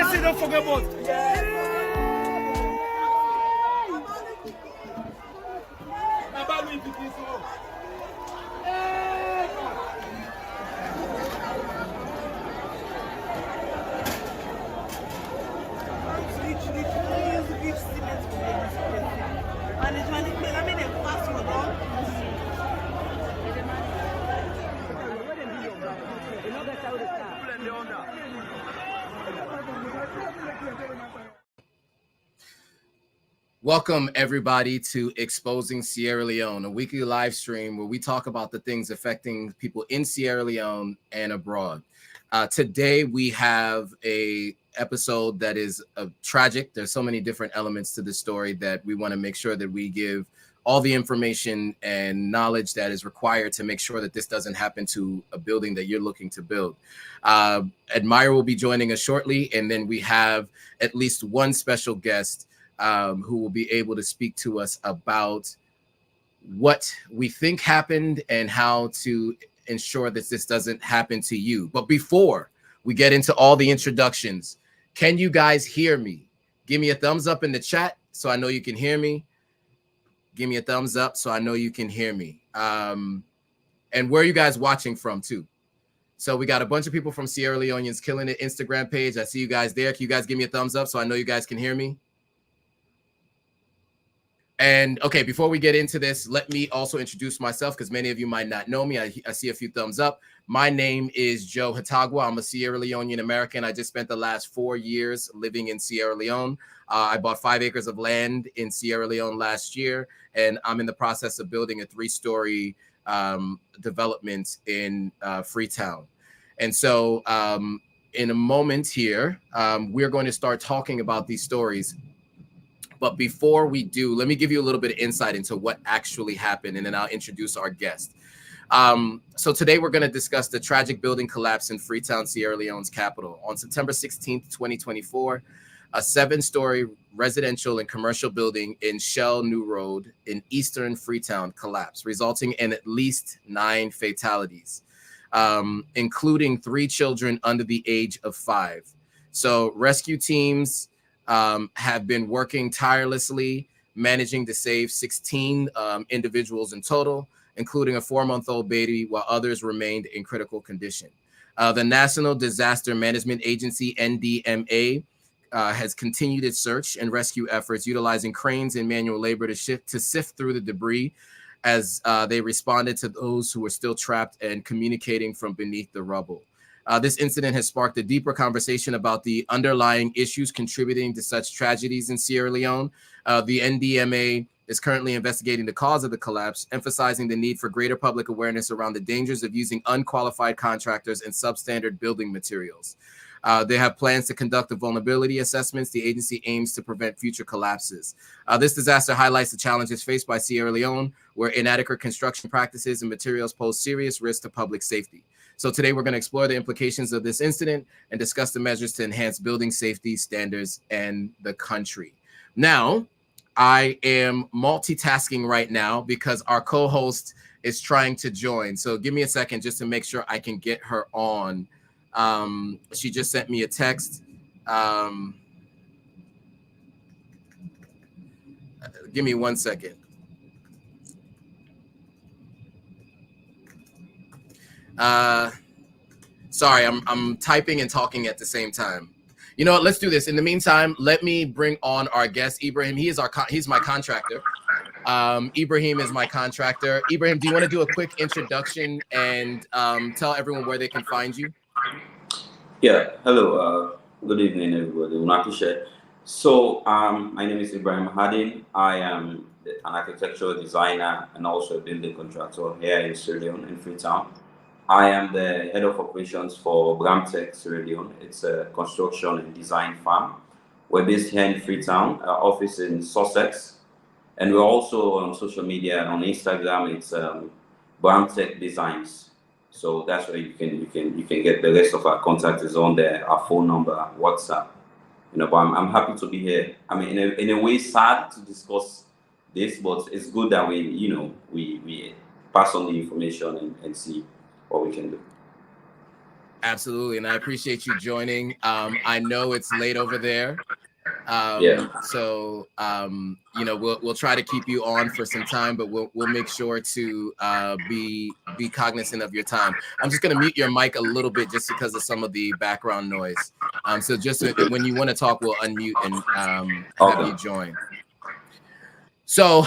say don't forget about. Welcome, everybody, to Exposing Sierra Leone, a weekly live stream where we talk about the things affecting people in Sierra Leone and abroad. Today, we have a episode that is tragic. There's so many different elements to the story that we want to make sure that we give all the information and knowledge that is required to make sure that this doesn't happen to a building that you're looking to build. Admire will be joining us shortly, and then we have at least one special guest who will be able to speak to us about what we think happened and how to ensure that this doesn't happen to you. But before we get into all the introductions, can you guys hear me? Give me a thumbs up in the chat so I know you can hear me. Give me a thumbs up so I know you can hear me. And where are you guys watching from too? So we got a bunch of people from Sierra Leoneans Killing It Instagram page. I see you guys there. Can you guys give me a thumbs up so I know you guys can hear me? And okay, before we get into this, let me also introduce myself because many of you might not know me. I see a few thumbs up. My name is Joe Hatagwa. I'm a Sierra Leonean American. I just spent the last 4 years living in Sierra Leone. I bought 5 acres of land in Sierra Leone last year, and I'm in the process of building a 3-story development in Freetown. And so in a moment here, we're going to start talking about these stories. But before we do, let me give you a little bit of insight into what actually happened, and then I'll introduce our guest. So today we're going to discuss the tragic building collapse in Freetown, Sierra Leone's capital. On September 16th, 2024, a 7-story residential and commercial building in Shell New Road in eastern Freetown collapsed, resulting in at least 9 fatalities, including 3 children under the age of 5. So rescue teams have been working tirelessly, managing to save 16 individuals in total, including a 4-month-old baby, while others remained in critical condition. The National Disaster Management Agency, NDMA, has continued its search and rescue efforts, utilizing cranes and manual labor to sift through the debris as they responded to those who were still trapped and communicating from beneath the rubble. This incident has sparked a deeper conversation about the underlying issues contributing to such tragedies in Sierra Leone. The NDMA is currently investigating the cause of the collapse, emphasizing the need for greater public awareness around the dangers of using unqualified contractors and substandard building materials. They have plans to conduct the vulnerability assessments. The agency aims to prevent future collapses. This disaster highlights the challenges faced by Sierra Leone, where inadequate construction practices and materials pose serious risk to public safety. So today we're going to explore the implications of this incident and discuss the measures to enhance building safety standards in the country. Now, I am multitasking right now because our co-host is trying to join. So give me a second just to make sure I can get her on. She just sent me a text. Give me 1 second. Sorry, I'm typing and talking at the same time. You know what? Let's do this. In the meantime, let me bring on our guest, Ibrahim. He's my contractor. Ibrahim is my contractor. Ibrahim, do you want to do a quick introduction and tell everyone where they can find you? Yeah. Hello. Good evening, everybody. So, my name is Ibrahim Hadin. I am an architectural designer and also a building contractor here in Sierra Leone in Freetown. I am the head of operations for Bramtech Sierra Leone. It's a construction and design firm. We're based here in Freetown, our office in Sussex, and we're also on social media. On Instagram, it's Bramtech Designs. So that's where you can get the rest of our contact is on there, our phone number, WhatsApp. You know, but I'm happy to be here. I mean, in a way, sad to discuss this, but it's good that we pass on the information and see what we can do. Absolutely, and I appreciate you joining. I know it's late over there. Yeah. So you know, we'll try to keep you on for some time, but we'll make sure to be cognizant of your time. I'm just going to mute your mic a little bit just because of some of the background noise. So just when you want to talk, we'll unmute and have you join. So,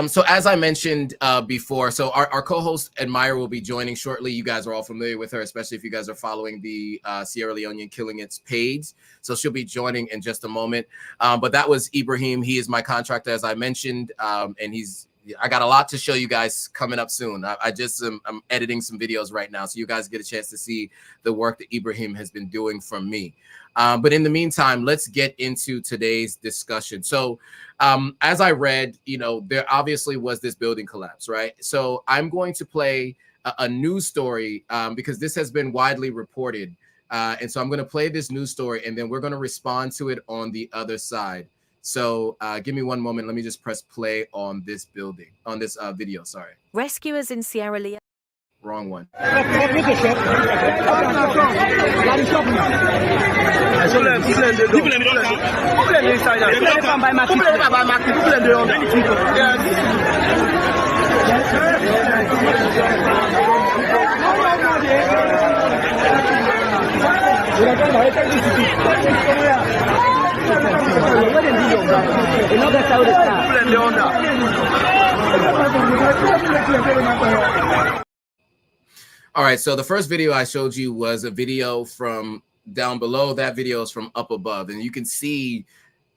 so as I mentioned before, so our co-host Admire will be joining shortly. You guys are all familiar with her, especially if you guys are following the Sierra Leone Killing It's page. So she'll be joining in just a moment. But that was Ibrahim. He is my contractor, as I mentioned, and I got a lot to show you guys coming up soon. I'm editing some videos right now, so you guys get a chance to see the work that Ibrahim has been doing from me. But in the meantime, let's get into today's discussion. So as I read, you know, there obviously was this building collapse, right? So I'm going to play a news story because this has been widely reported. And so I'm going to play this news story, and then we're going to respond to it on the other side. So give me one moment. Let me just press play on this video. Sorry. Rescuers in Sierra Leone. Wrong one. All right, so the first video I showed you was a video from down below. That video is from up above, and you can see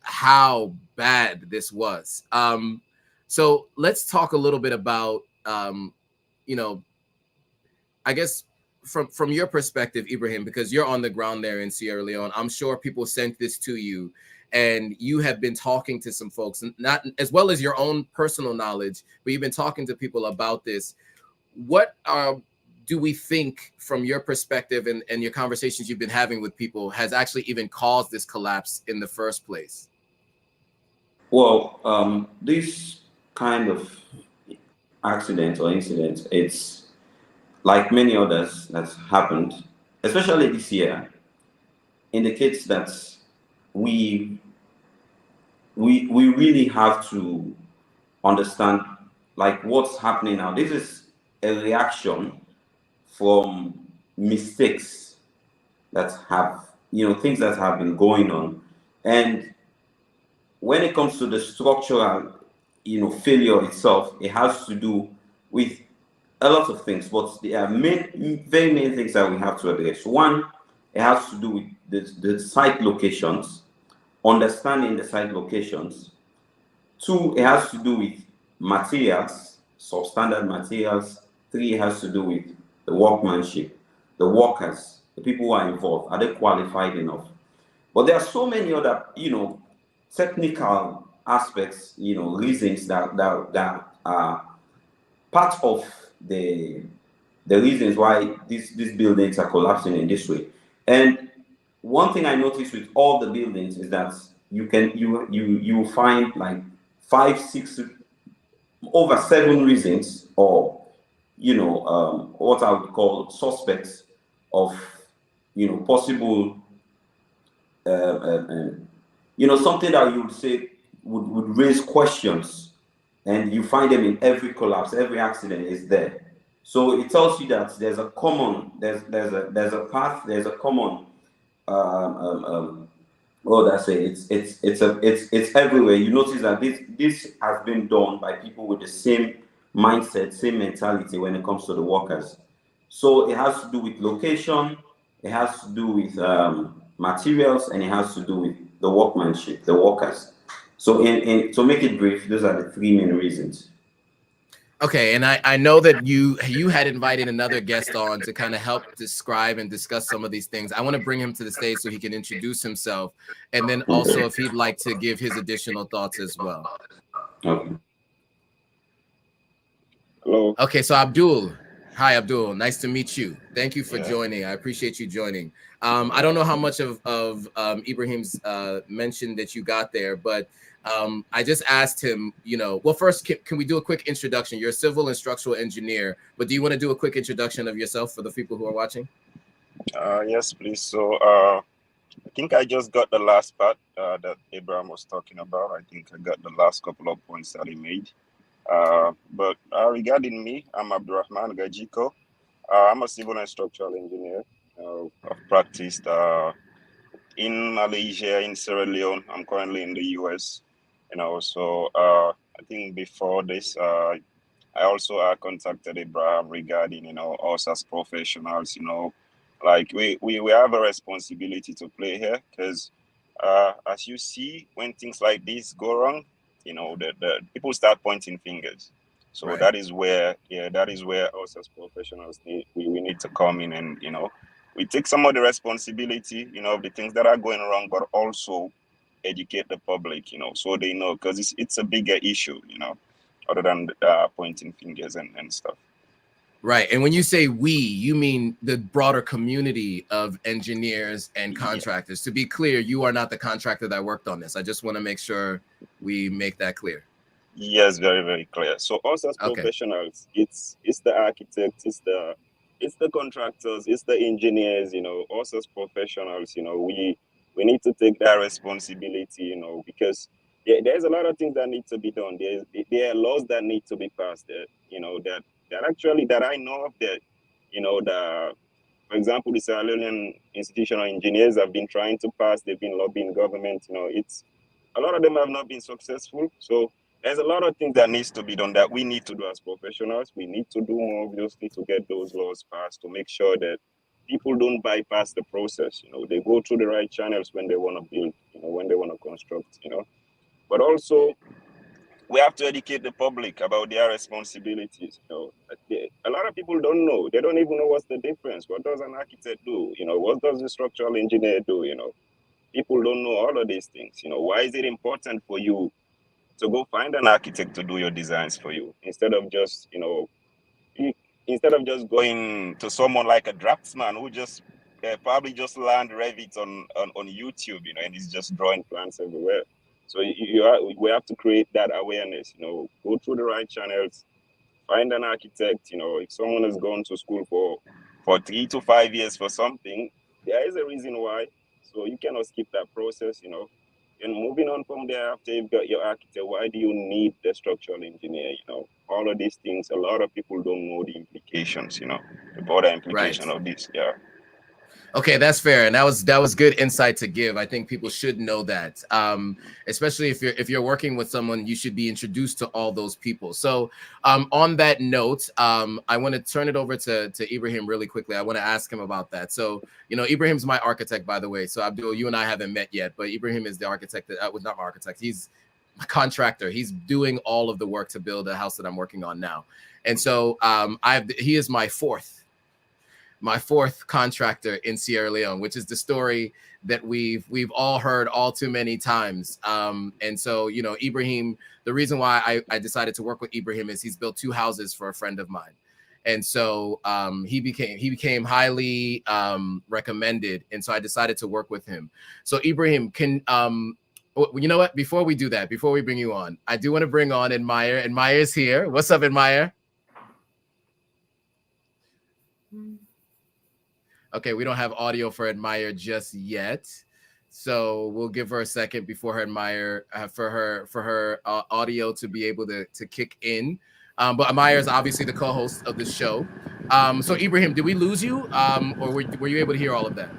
how bad this was. So let's talk a little bit about, you know, I guess from your perspective, Ibrahim, because you're on the ground there in Sierra Leone. I'm sure people sent this to you, and you have been talking to some folks, not as well as your own personal knowledge, but you've been talking to people about this. What do we think, from your perspective and your conversations you've been having with people, has actually even caused this collapse in the first place? Well, this kind of accident or incident, it's like many others that's happened, especially this year, indicates that we really have to understand like what's happening now. This is a reaction from mistakes that have, you know, things that have been going on. And when it comes to the structural, you know, failure itself, it has to do with a lot of things, but there are very main things that we have to address. One, it has to do with the site locations, understanding the site locations. Two, it has to do with materials, substandard materials. Three, it has to do with the workmanship, the workers, the people who are involved. Are they qualified enough? But there are so many other, you know, technical aspects, you know, reasons that are part of the reasons why these buildings are collapsing in this way. And one thing I noticed with all the buildings is that you find like 5, 6, over 7 reasons, or you know, what I would call suspects of, you know, possible, you know, something that you would say would raise questions, and you find them in every collapse, every accident is there. So it tells you that there's a common, there's a path, there's a common, what I say, it's everywhere. You notice that this has been done by people with the same mindset, same mentality when it comes to the workers. So it has to do with location, it has to do with materials, and it has to do with the workmanship, the workers. So to make it brief, those are the 3 main reasons. Okay, and I know that you had invited another guest on to kind of help describe and discuss some of these things. I want to bring him to the stage so he can introduce himself, and then also if he'd like to give his additional thoughts as well. Okay. Hello. Okay, so Abdul. Hi, Abdul. Nice to meet you. Thank you for joining. I appreciate you joining. I don't know how much of Ibrahim's mention that you got there, but I just asked him, you know, well, first, can we do a quick introduction? You're a civil and structural engineer, but do you want to do a quick introduction of yourself for the people who are watching? Yes, please. So I think I just got the last part that Abraham was talking about. I think I got the last couple of points that he made. But regarding me, I'm Abdurrahman Gajiko. I'm a civil and structural engineer. I've practiced in Malaysia, in Sierra Leone. I'm currently in the US. So I think before this, I also contacted Abraham regarding, us as professionals, like we have a responsibility to play here because as you see, when things like this go wrong, the people start pointing fingers. So Right. that is where us as professionals we need to come in and, we take some of the responsibility, of the things that are going wrong, but also educate the public, so they know, because it's a bigger issue, other than pointing fingers and stuff. Right. And when you say we, you mean the broader community of engineers and contractors. To be clear, you are not the contractor that worked on this. I just want to make sure we make that clear. Yes, very, very clear. So us as professionals, it's the architects, it's the contractors, it's the engineers, us as professionals, we need to take that responsibility, because there's a lot of things that need to be done. There are laws that need to be passed that, that I know of that, for example, the Sierra Leonean institutional engineers have been trying to pass, they've been lobbying government, it's a lot of them have not been successful. So there's a lot of things that needs to be done that we need to do as professionals. We need to do more, obviously, to get those laws passed, to make sure that people don't bypass the process. They go through the right channels when they want to build, when they want to construct, But also, we have to educate the public about their responsibilities. A lot of people don't know. They don't even know what's the difference. What does an architect do? What does the structural engineer do? People don't know all of these things. Why is it important for you to go find an architect to do your designs for you instead of just, going to someone like a draftsman who just probably just learned Revit on YouTube, and he's just drawing plans everywhere. So we have to create that awareness, go through the right channels, find an architect. If someone has gone to school for 3 to 5 years for something, there is a reason why. So you cannot skip that process, And moving on from there, after you've got your architect, why do you need the structural engineer? All of these things, a lot of people don't know the implications, the broader implication of this. Yeah. Okay, that's fair, and that was good insight to give. I think people should know that, especially if you're working with someone, you should be introduced to all those people. So, on that note, I want to turn it over to Ibrahim really quickly. I want to ask him about that. So, Ibrahim's my architect, by the way. So, Abdul, you and I haven't met yet, but Ibrahim is the architect that was not my architect. He's my contractor. He's doing all of the work to build a house that I'm working on now, and so he is my fourth contractor in Sierra Leone, which is the story that we've all heard all too many times. And so, Ibrahim, the reason why I decided to work with Ibrahim is he's built 2 houses for a friend of mine. And so he became highly recommended. And so I decided to work with him. So Ibrahim, you know what? Before we do that, before we bring you on, I do want to bring on Admire. Admire's here. What's up, Admire? Okay, we don't have audio for Admire just yet, so we'll give her a second before her Admire for her audio to be able to kick in. But Admire is obviously the co-host of the show. So Ibrahim, did we lose you, or were you able to hear all of that?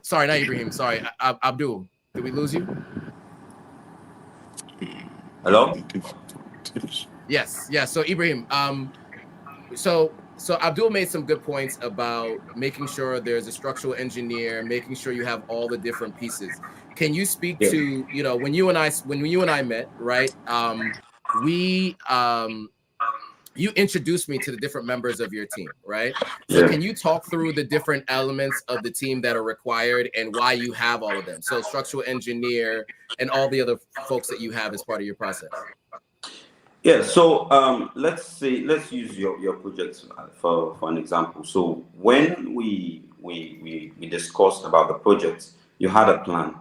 Sorry, not Ibrahim. Sorry, Abdul. Did we lose you? Hello? Yes. So Ibrahim, So Abdul made some good points about making sure there's a structural engineer, making sure you have all the different pieces. Can you speak to, when you and I met, right? You introduced me to the different members of your team, right? So can you talk through the different elements of the team that are required and why you have all of them? So structural engineer and all the other folks that you have as part of your process. Yeah, so let's use your project for an example. So when we discussed about the project, you had a plan,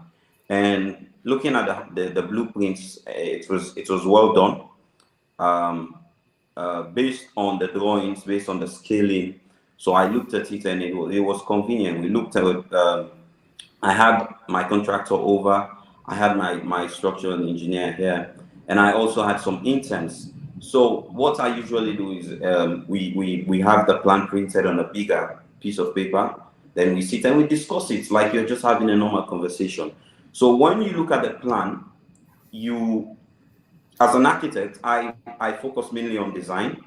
and looking at the blueprints, it was well done, based on the drawings, based on the scaling. So I looked at it, and it was convenient. We looked at it. I had my contractor over. I had my structural engineer here, and I also had some interns. So what I usually do is we have the plan printed on a bigger piece of paper. Then we sit and we discuss it like you're just having a normal conversation. So when you look at the plan, you, as an architect, I focus mainly on design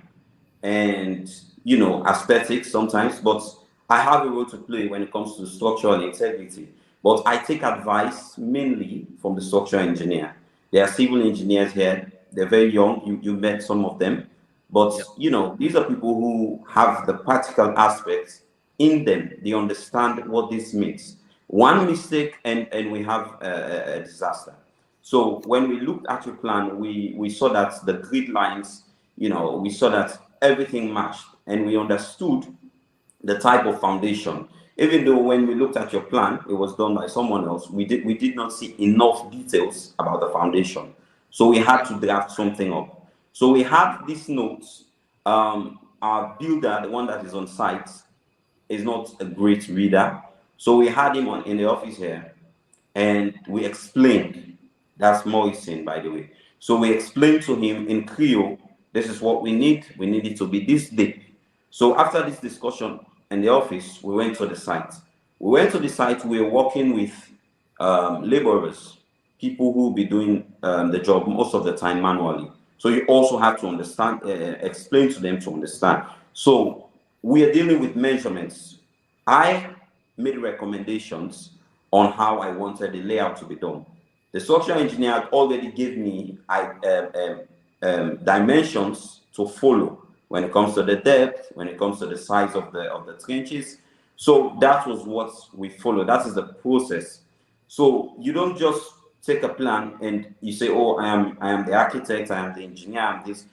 and aesthetics sometimes, but I have a role to play when it comes to structural integrity. But I take advice mainly from the structural engineer. There are civil engineers here. They're very young. You met some of them, but these are people who have the practical aspects in them. They understand what this means. One mistake and we have a disaster. So when we looked at your plan, we saw that the grid lines, we saw that everything matched, and we understood the type of foundation. Even though when we looked at your plan, it was done by someone else, we did not see enough details about the foundation. So we had to draft something up. So we had these notes. Our builder, the one that is on site, is not a great reader. So we had him in the office here, and we explained. That's Morrison, by the way. So we explained to him in Creole, this is what we need. We need it to be this big. So after this discussion in the office, we went to the site. We went to the site. We were working with laborers, people who will be doing the job most of the time manually. So you also have to understand, explain to them to understand. So we are dealing with measurements. I made recommendations on how I wanted the layout to be done. The structural engineer had already gave me dimensions to follow when it comes to the depth, when it comes to the size of the trenches. So that was what we follow. That is the process. So you don't just take a plan and you say, oh, I am the architect, I am the engineer, I'm this.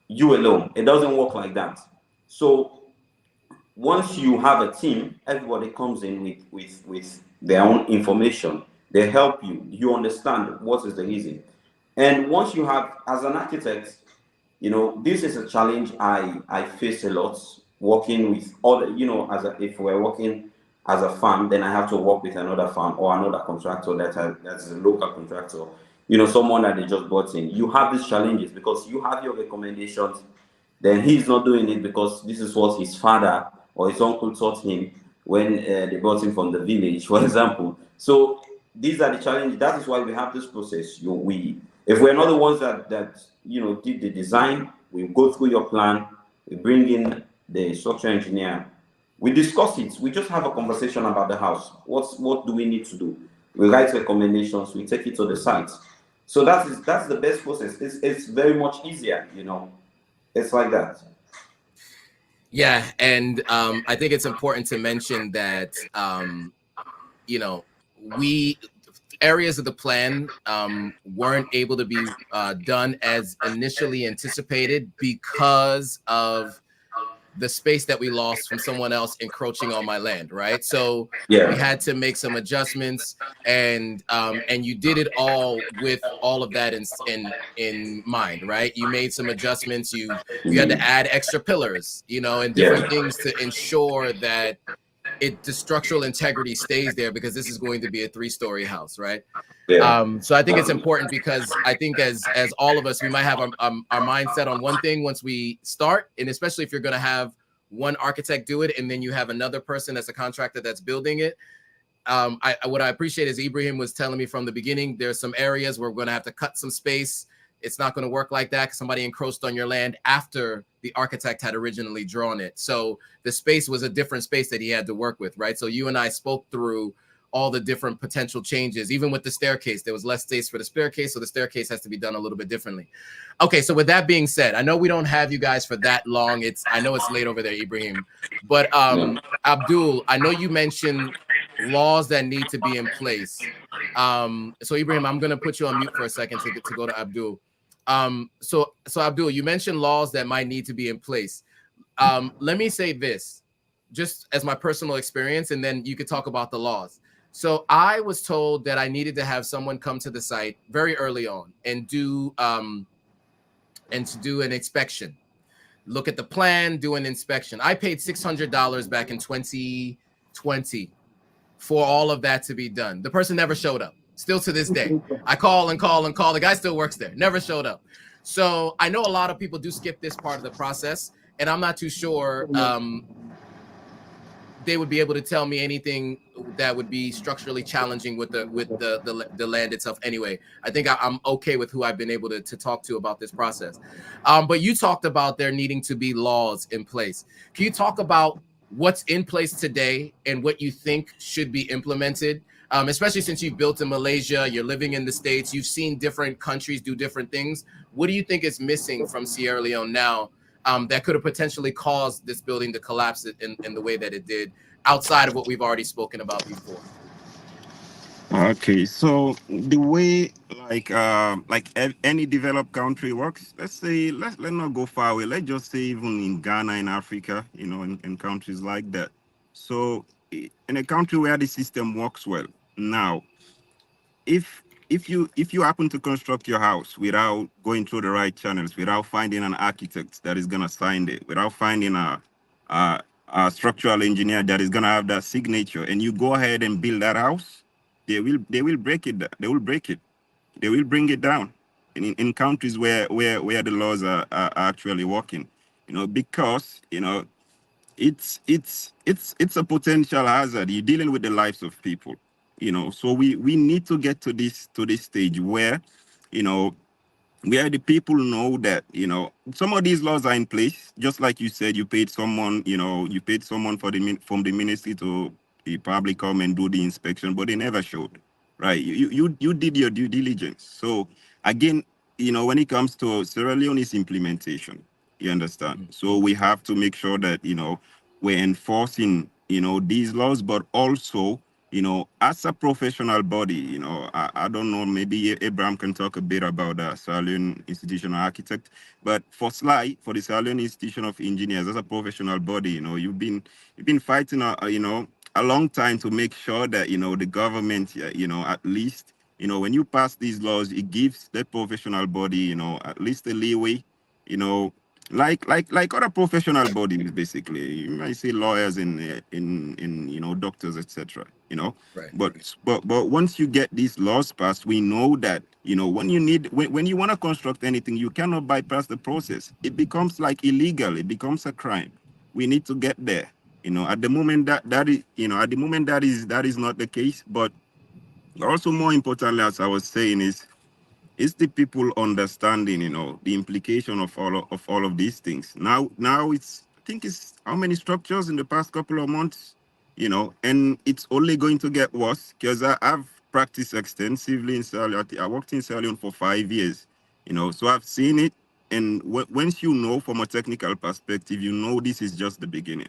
You alone. It doesn't work like that. So once you have a team, everybody comes in with their own information. They help you. You understand what is the reason. And once you have, as an architect, this is a challenge I face a lot, working with other, if we're working as a firm, then I have to work with another firm or another contractor that's a local contractor, someone that they just brought in. You have these challenges because you have your recommendations, then he's not doing it because this is what his father or his uncle taught him when they brought him from the village, for example. So these are the challenges. That is why we have this process. If we're not the ones that did the design, we go through your plan, we bring in the structural engineer, we discuss it. We just have a conversation about the house. What do we need to do? We write recommendations. We take it to the site. So that's the best process. It's very much easier. It's like that. Yeah, and I think it's important to mention that we areas of the plan weren't able to be done as initially anticipated because of the space that we lost from someone else encroaching on my land, right? So we had to make some adjustments, and you did it all with all of that in mind, right? You made some adjustments. You had to add extra pillars, and different things to ensure that the structural integrity stays there, because this is going to be a 3-story house, right? So I think it's important, because I think as all of us, we might have our mindset on one thing once we start, and especially if you're going to have one architect do it and then you have another person that's a contractor that's building it. What I appreciate is Ibrahim was telling me from the beginning, there's some areas where we're going to have to cut some space. It's not going to work like that because somebody encroached on your land after the architect had originally drawn it. So the space was a different space that he had to work with, right? So you and I spoke through all the different potential changes. Even with the staircase, there was less space for the staircase, so the staircase has to be done a little bit differently. Okay, so with that being said, I know we don't have you guys for that long. I know it's late over there, Ibrahim. But Abdul, I know you mentioned laws that need to be in place. So Ibrahim, I'm going to put you on mute for a second to go to Abdul. So Abdul, you mentioned laws that might need to be in place. Let me say this, just as my personal experience, and then you could talk about the laws. So I was told that I needed to have someone come to the site very early on and do an inspection. look at the plan, do an inspection. I paid $600 back in 2020 for all of that to be done. The person never showed up. Still to this day, I call and call and call. The guy still works there, never showed up. So I know a lot of people do skip this part of the process, and I'm not too sure they would be able to tell me anything that would be structurally challenging with the land itself. Anyway, I think I'm okay with who I've been able to talk to about this process. But you talked about there needing to be laws in place. Can you talk about what's in place today and what you think should be implemented? Especially since you've built in Malaysia, you're living in the States, you've seen different countries do different things. What do you think is missing from Sierra Leone now that could have potentially caused this building to collapse in the way that it did, outside of what we've already spoken about before? Okay, so the way any developed country works, let's say let's not go far away. Let's just say even in Ghana, in Africa, in countries like that. So in a country where the system works well, now if you happen to construct your house without going through the right channels, without finding an architect that is gonna sign it, without finding a structural engineer that is gonna have that signature, and you go ahead and build that house, they will break it. They will break it. They will bring it down. In countries where the laws are actually working, because it's a potential hazard. You're dealing with the lives of people, so we need to get to this stage where where the people know that some of these laws are in place. Just like you said, you paid someone from the ministry to probably come and do the inspection, but they never showed. Right, you did your due diligence. So again, when it comes to Sierra Leone's implementation, you understand. So we have to make sure that we're enforcing these laws, but also as a professional body, I don't know, maybe Abraham can talk a bit about the Sierra Leone Institution of Architect, but for the Sierra Leone Institution of Engineers, as a professional body, you've been fighting, a long time to make sure that, the government, at least, when you pass these laws, it gives that professional body, at least a leeway, like other professional bodies, basically. You might say lawyers in doctors, etc. Right. But once you get these laws passed, we know that when you want to construct anything, you cannot bypass the process. It becomes like illegal. It becomes a crime. We need to get there. At the moment that is not the case. But also, more importantly, as I was saying, is the people understanding, the implication of all of these things. Now I think it's how many structures in the past couple of months, and it's only going to get worse, because I've practiced extensively in Sierra Leone. I worked in Sierra Leone for 5 years, so I've seen it. And once from a technical perspective, this is just the beginning.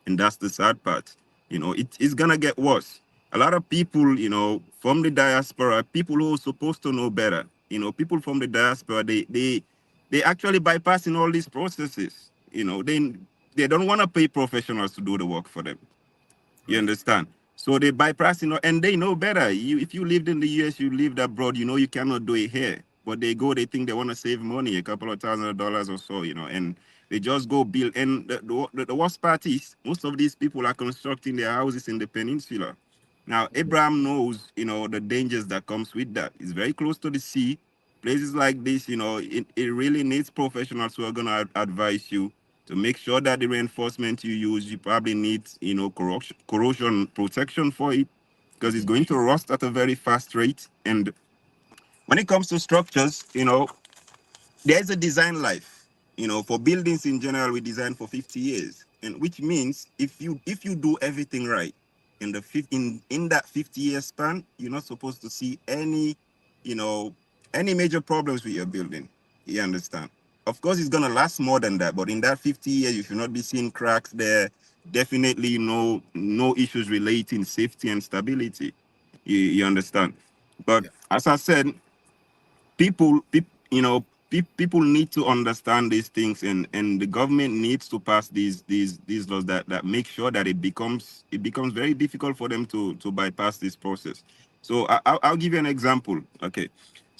And that's the sad part. It's gonna get worse. A lot of people, from the diaspora, people who are supposed to know better, people from the diaspora, they actually bypassing all these processes. They don't want to pay professionals to do the work for them. You understand? So they bypass, and they know better. If you lived in the US, you lived abroad, you cannot do it here. But they think they want to save money, a couple of $1,000s or so, and they just go build. And the worst part is, most of these people are constructing their houses in the peninsula. Now, Abraham knows, the dangers that comes with that. It's very close to the sea. Places like this, it really needs professionals who are going to advise you to make sure that the reinforcement you use, you probably need, corrosion protection for it, because it's going to rust at a very fast rate. And when it comes to structures, there's a design life. For buildings in general, we design for 50 years, and which means if you do everything right in in that 50-year span, you're not supposed to see any major problems with your building. You understand? Of course, it's gonna last more than that, but in that 50 years, you should not be seeing cracks there. Definitely no issues relating safety and stability. You understand? But as I said, people, people need to understand these things, and the government needs to pass these laws that make sure that it becomes very difficult for them to bypass this process. So I'll give you an example. Okay,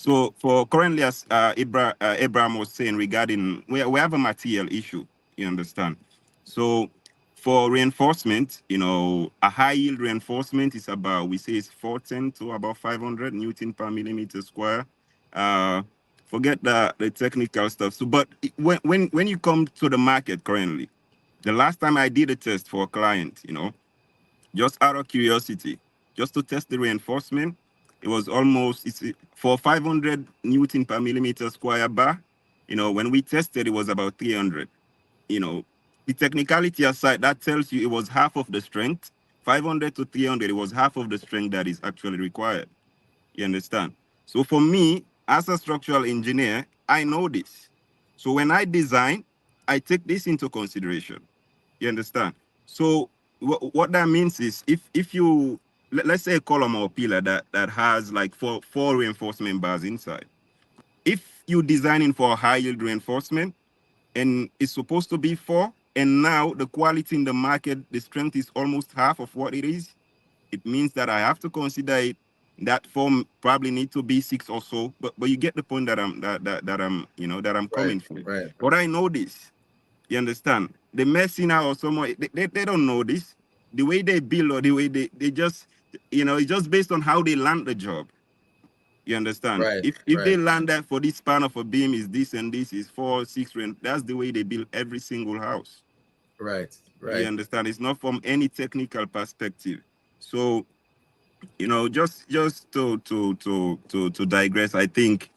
So for currently, as Abraham was saying regarding, we have a material issue, you understand? So for reinforcement, a high yield reinforcement is about, we say it's 410 to about 500 Newton per millimeter square. Forget the technical stuff. So, but when you come to the market currently, the last time I did a test for a client, just out of curiosity, just to test the reinforcement, it was almost, for 500 Newton per millimeter square bar, when we tested, it was about 300. The technicality aside, that tells you it was half of the strength. 500 to 300, it was half of the strength that is actually required. You understand? So for me, as a structural engineer, I know this. So when I design, I take this into consideration. You understand? So what that means is if you, let's say a column or pillar that has like four reinforcement bars inside. If you're designing for a high yield reinforcement and it's supposed to be 4, and now the quality in the market, the strength is almost half of what it is, it means that I have to consider it. That form probably need to be 6 or so, but you get the point that I'm coming from. Right. But I know this. You understand? The Messina or someone, they don't know this. The way they build or the way they just, it's just based on how they land the job. You understand? Right. If they land that for this span of a beam is this and this is 4, 6, that's the way they build every single house. Right. You understand? It's not from any technical perspective. So, just to digress, I think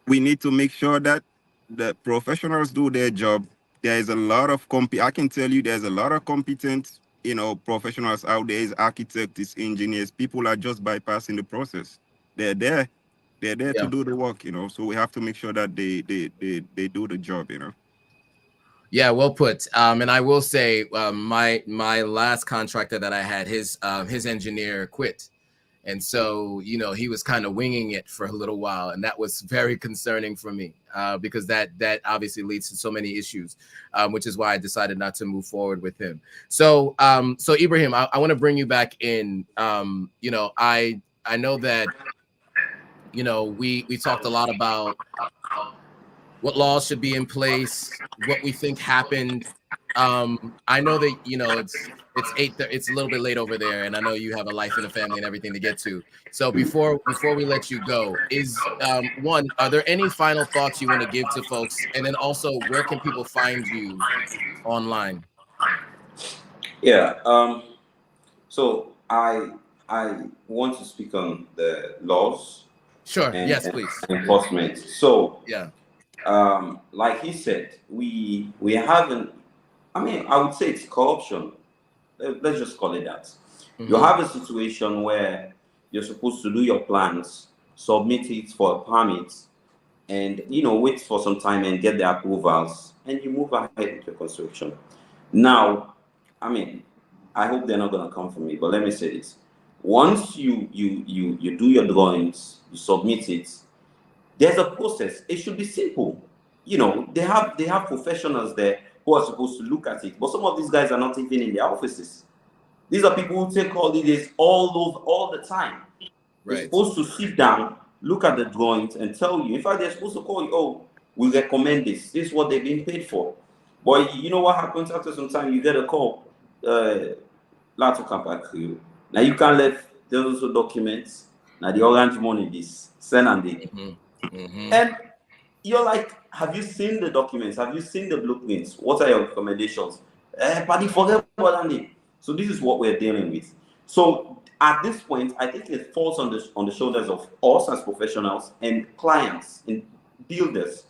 we need to make sure that the professionals do their job. There is a lot of I can tell you there's a lot of competent, professionals out there, is architects, engineers. People are just bypassing the process. They're there to do the work, so we have to make sure that they do the job, Yeah, well put. And I will say, my last contractor that I had, his engineer quit. And so, he was kind of winging it for a little while. And that was very concerning for me, because that obviously leads to so many issues, which is why I decided not to move forward with him. So Ibrahim, I want to bring you back in. I know that, we talked a lot about what laws should be in place, what we think happened. I know that it's 8. It's a little bit late over there, and I know you have a life and a family and everything to get to. So before we let you go, is one, are there any final thoughts you want to give to folks, and then also where can people find you online? Yeah. So I want to speak on the laws. Sure. Yes, and please. Enforcement. So yeah. Like he said, we haven't. I mean, I would say it's corruption. Let's just call it that. Mm-hmm. You have a situation where you're supposed to do your plans, submit it for a permit, and wait for some time and get the approvals, and you move ahead with your construction. Now, I mean, I hope they're not going to come for me, but let me say this: once you do your drawings, you submit it. There's a process. It should be simple. They have professionals there who are supposed to look at it. But some of these guys are not even in their offices. These are people who take holidays all the time. Right. They're supposed to sit down, look at the drawings, and tell you. In fact, they're supposed to call you, oh, we recommend this. This is what they've been paid for. But you know what happens after some time? You get a call. Now you can't let those documents. Now the orange money this. Send and they. Mm-hmm. And you're like, have you seen the documents? Have you seen the blueprints? What are your recommendations? But forget about it. So this is what we're dealing with. So at this point, I think it falls on the shoulders of us as professionals and clients and builders,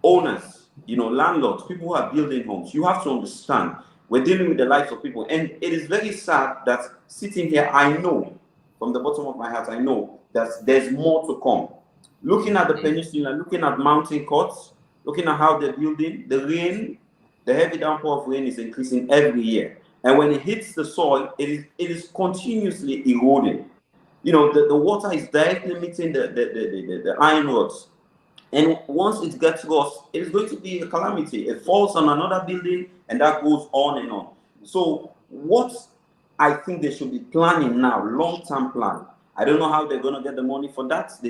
owners, landlords, people who are building homes. You have to understand we're dealing with the lives of people. And it is very sad that sitting here, I know from the bottom of my heart, I know that there's more to come. Looking at the peninsula, looking at mountain cuts, looking at how they're building, the rain, the heavy downpour of rain is increasing every year. And when it hits the soil, it is continuously eroding. The water is directly meeting the iron rods. And once it gets lost, it is going to be a calamity. It falls on another building, and that goes on and on. So what I think they should be planning now, long-term plan, I don't know how they're going to get the money for that. They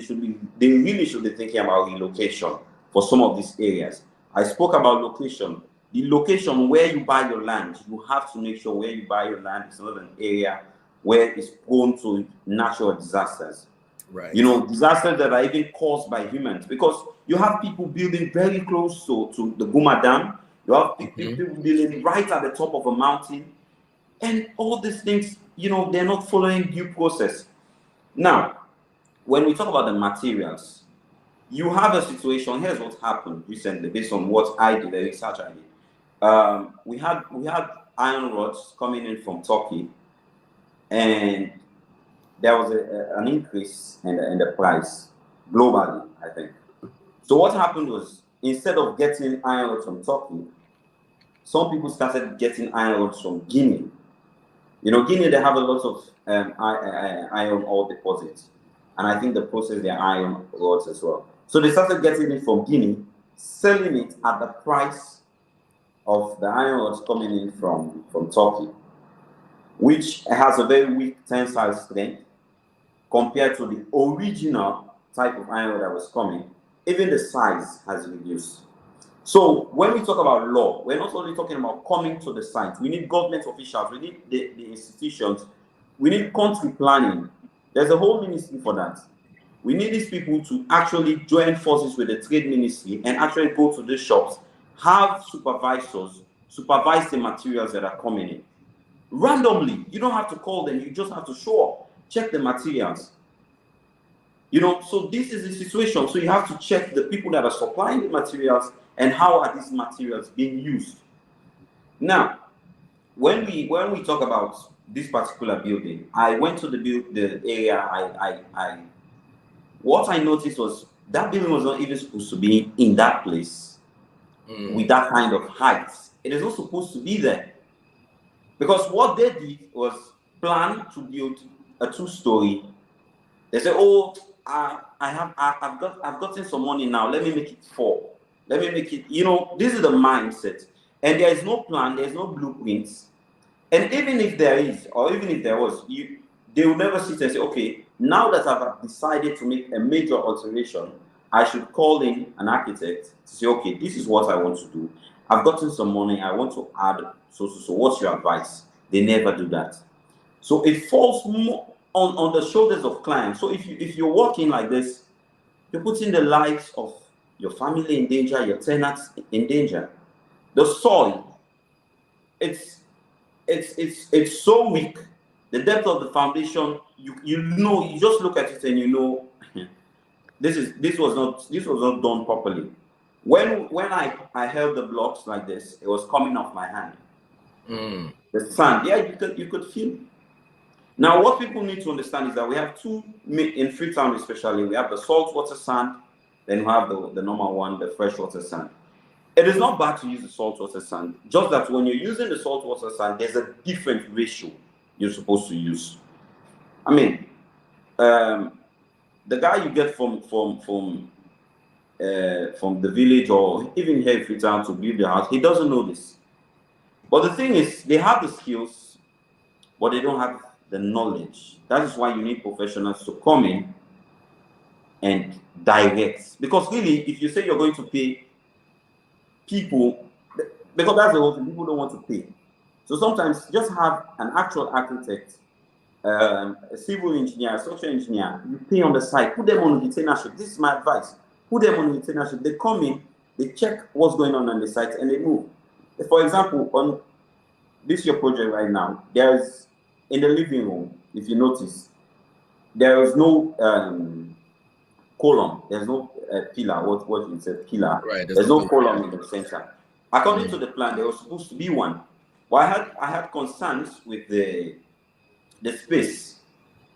really should be thinking about relocation for some of these areas. I spoke about location. The location where you buy your land, you have to make sure where you buy your land is not an area where it's prone to natural disasters. Right. You know, disasters that are even caused by humans, because you have people building very close to the Guma Dam. You have people building right at the top of a mountain. And all these things, you know, they're not following due process. Now, when we talk about the materials, you have a situation. Here's what happened recently, based on what I did, the research I did. We had iron rods coming in from Turkey, and there was an increase in the price globally, I think. So what happened was, instead of getting iron rods from Turkey, some people started getting iron rods from Guinea. You know, Guinea, they have a lot of iron ore deposits, and I think they process their iron rods as well. So they started getting it from Guinea, selling it at the price of the iron rods coming in from Turkey, which has a very weak tensile strength compared to the original type of iron rod that was coming. Even the size has reduced. So when we talk about law, we're not only talking about coming to the site. We need government officials, we need the institutions, we need country planning. There's a whole ministry for that. We need these people to actually join forces with the trade ministry and actually go to the shops, have supervisors supervise the materials that are coming in. Randomly, you don't have to call them, you just have to show up, check the materials. You know, so this is the situation. So you have to check the people that are supplying the materials and how are these materials being used. Now, when we talk about this particular building, I went to the area. What I noticed was that building was not even supposed to be in that place with that kind of height. It is not supposed to be there, because what they did was plan to build a 2-story. They said, "Oh, I've gotten some money now. Let me make it 4. Let me make it." You know, this is the mindset, and there is no plan. There is no blueprints, and even if there is, or even if there was, they will never sit and say, "Okay, now that I've decided to make a major alteration, I should call in an architect to say, okay, this is what I want to do. I've gotten some money. I want to add so. What's your advice?" They never do that. So it falls more on the shoulders of clients. So if you're working like this, you're putting the lives of your family in danger, your tenants in danger. The soil, it's so weak. The depth of the foundation, you know, you just look at it and you know this was not done properly. When I held the blocks like this, it was coming off my hand. The sand, yeah, you could feel. Now, what people need to understand is that we have two in Freetown, especially. We have the saltwater sand, then we have the normal one, the freshwater sand. It is not bad to use the saltwater sand, just that when you're using the saltwater sand, there's a different ratio you're supposed to use. I mean, the guy you get from the village or even here in Freetown to build the house, he doesn't know this. But the thing is, they have the skills, but they don't have the knowledge. That is why you need professionals to come in and direct. Because really, if you say you're going to pay people, because that's the whole thing, people don't want to pay. So sometimes just have an actual architect, a civil engineer, a social engineer, you pay on the site, put them on retainership. This is my advice. Put them on retainership. They come in, they check what's going on the site, and they move. For example, on this your project right now, there's in the living room, if you notice, there is no column, there's no pillar. What you said, pillar. Right. There's no column in the center. According to the plan, there was supposed to be one. Well, I had concerns with the space.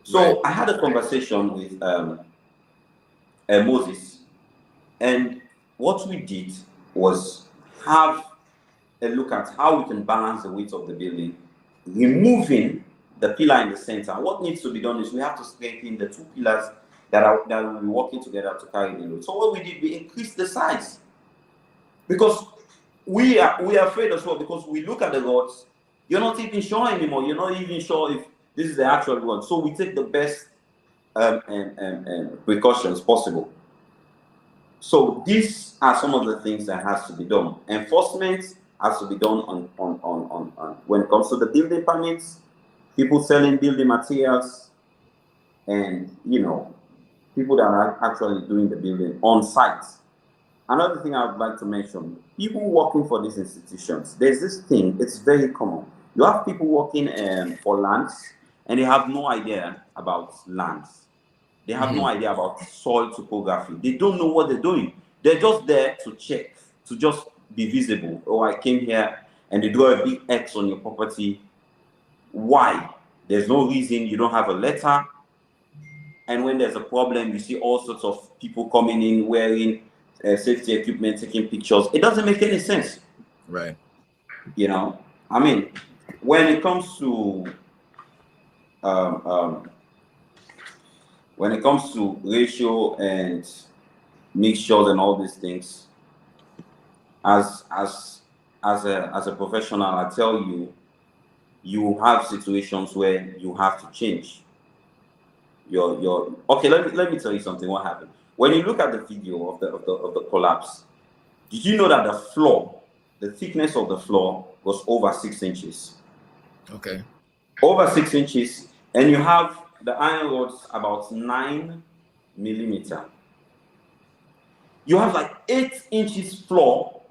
So I had a conversation with Moses, and what we did was have a look at how we can balance the weight of the building, removing the pillar in the center. What needs to be done is we have to strengthen the 2 pillars that will be working together to carry the load. So what we did, we increased the size, because we are afraid as well, because we look at the rods, you're not even sure anymore. You're not even sure if this is the actual rod. So we take the best precautions possible. So these are some of the things that has to be done. Enforcement has to be done on when it comes to the building permits, people selling building materials, and people that are actually doing the building on site. Another thing I would like to mention, people working for these institutions, there's this thing, it's very common. You have people working for lands, and they have no idea about lands. They have no idea about soil topography. They don't know what they're doing. They're just there to check, to just be visible. Oh, I came here, and they draw a big X on your property. Why? There's no reason. You don't have a letter. And when there's a problem, you see all sorts of people coming in wearing safety equipment, taking pictures. It doesn't make any sense. Right. I mean, when it comes to ratio and mixtures and all these things, as a professional, I tell you, you have situations where you have to change your okay. Let me tell you something. What happened when you look at the video of the collapse? Did you know that the floor, the thickness of the floor was over 6 inches? Okay. Over 6 inches, and you have the iron rods about 9 millimeter. You have like 8 inches floor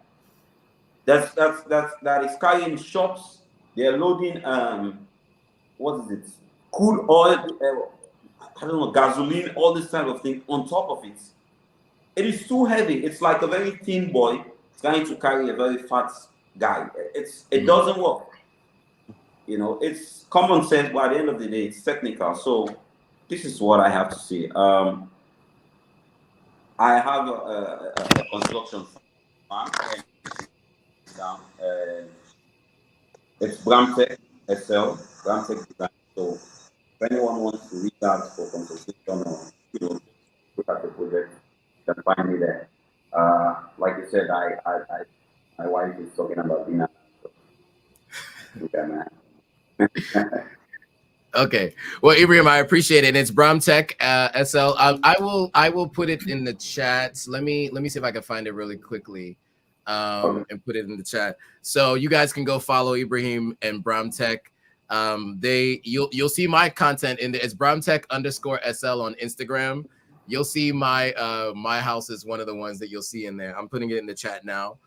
that is carrying shops. They're loading what is it? Crude oil, I don't know, gasoline, all this type of thing on top of it. It is too heavy. It's like a very thin boy trying to carry a very fat guy. It doesn't work. It's common sense, but at the end of the day, it's technical. So this is what I have to say. I have a construction farm down. It's Bramtech SL, Bramtech Design. So if anyone wants to reach out for consultation or look at the project, you can find me there. Like you said, my wife is talking about dinner. So, okay, man. Okay. Well, Ibrahim, I appreciate it. And it's Bramtech SL. I will put it in the chat. Let me see if I can find it really quickly. And put it in the chat. So you guys can go follow Ibrahim and Bramtech. You'll see my content in there. It's Bramtech_SL on Instagram. You'll see my house is one of the ones that you'll see in there. I'm putting it in the chat now.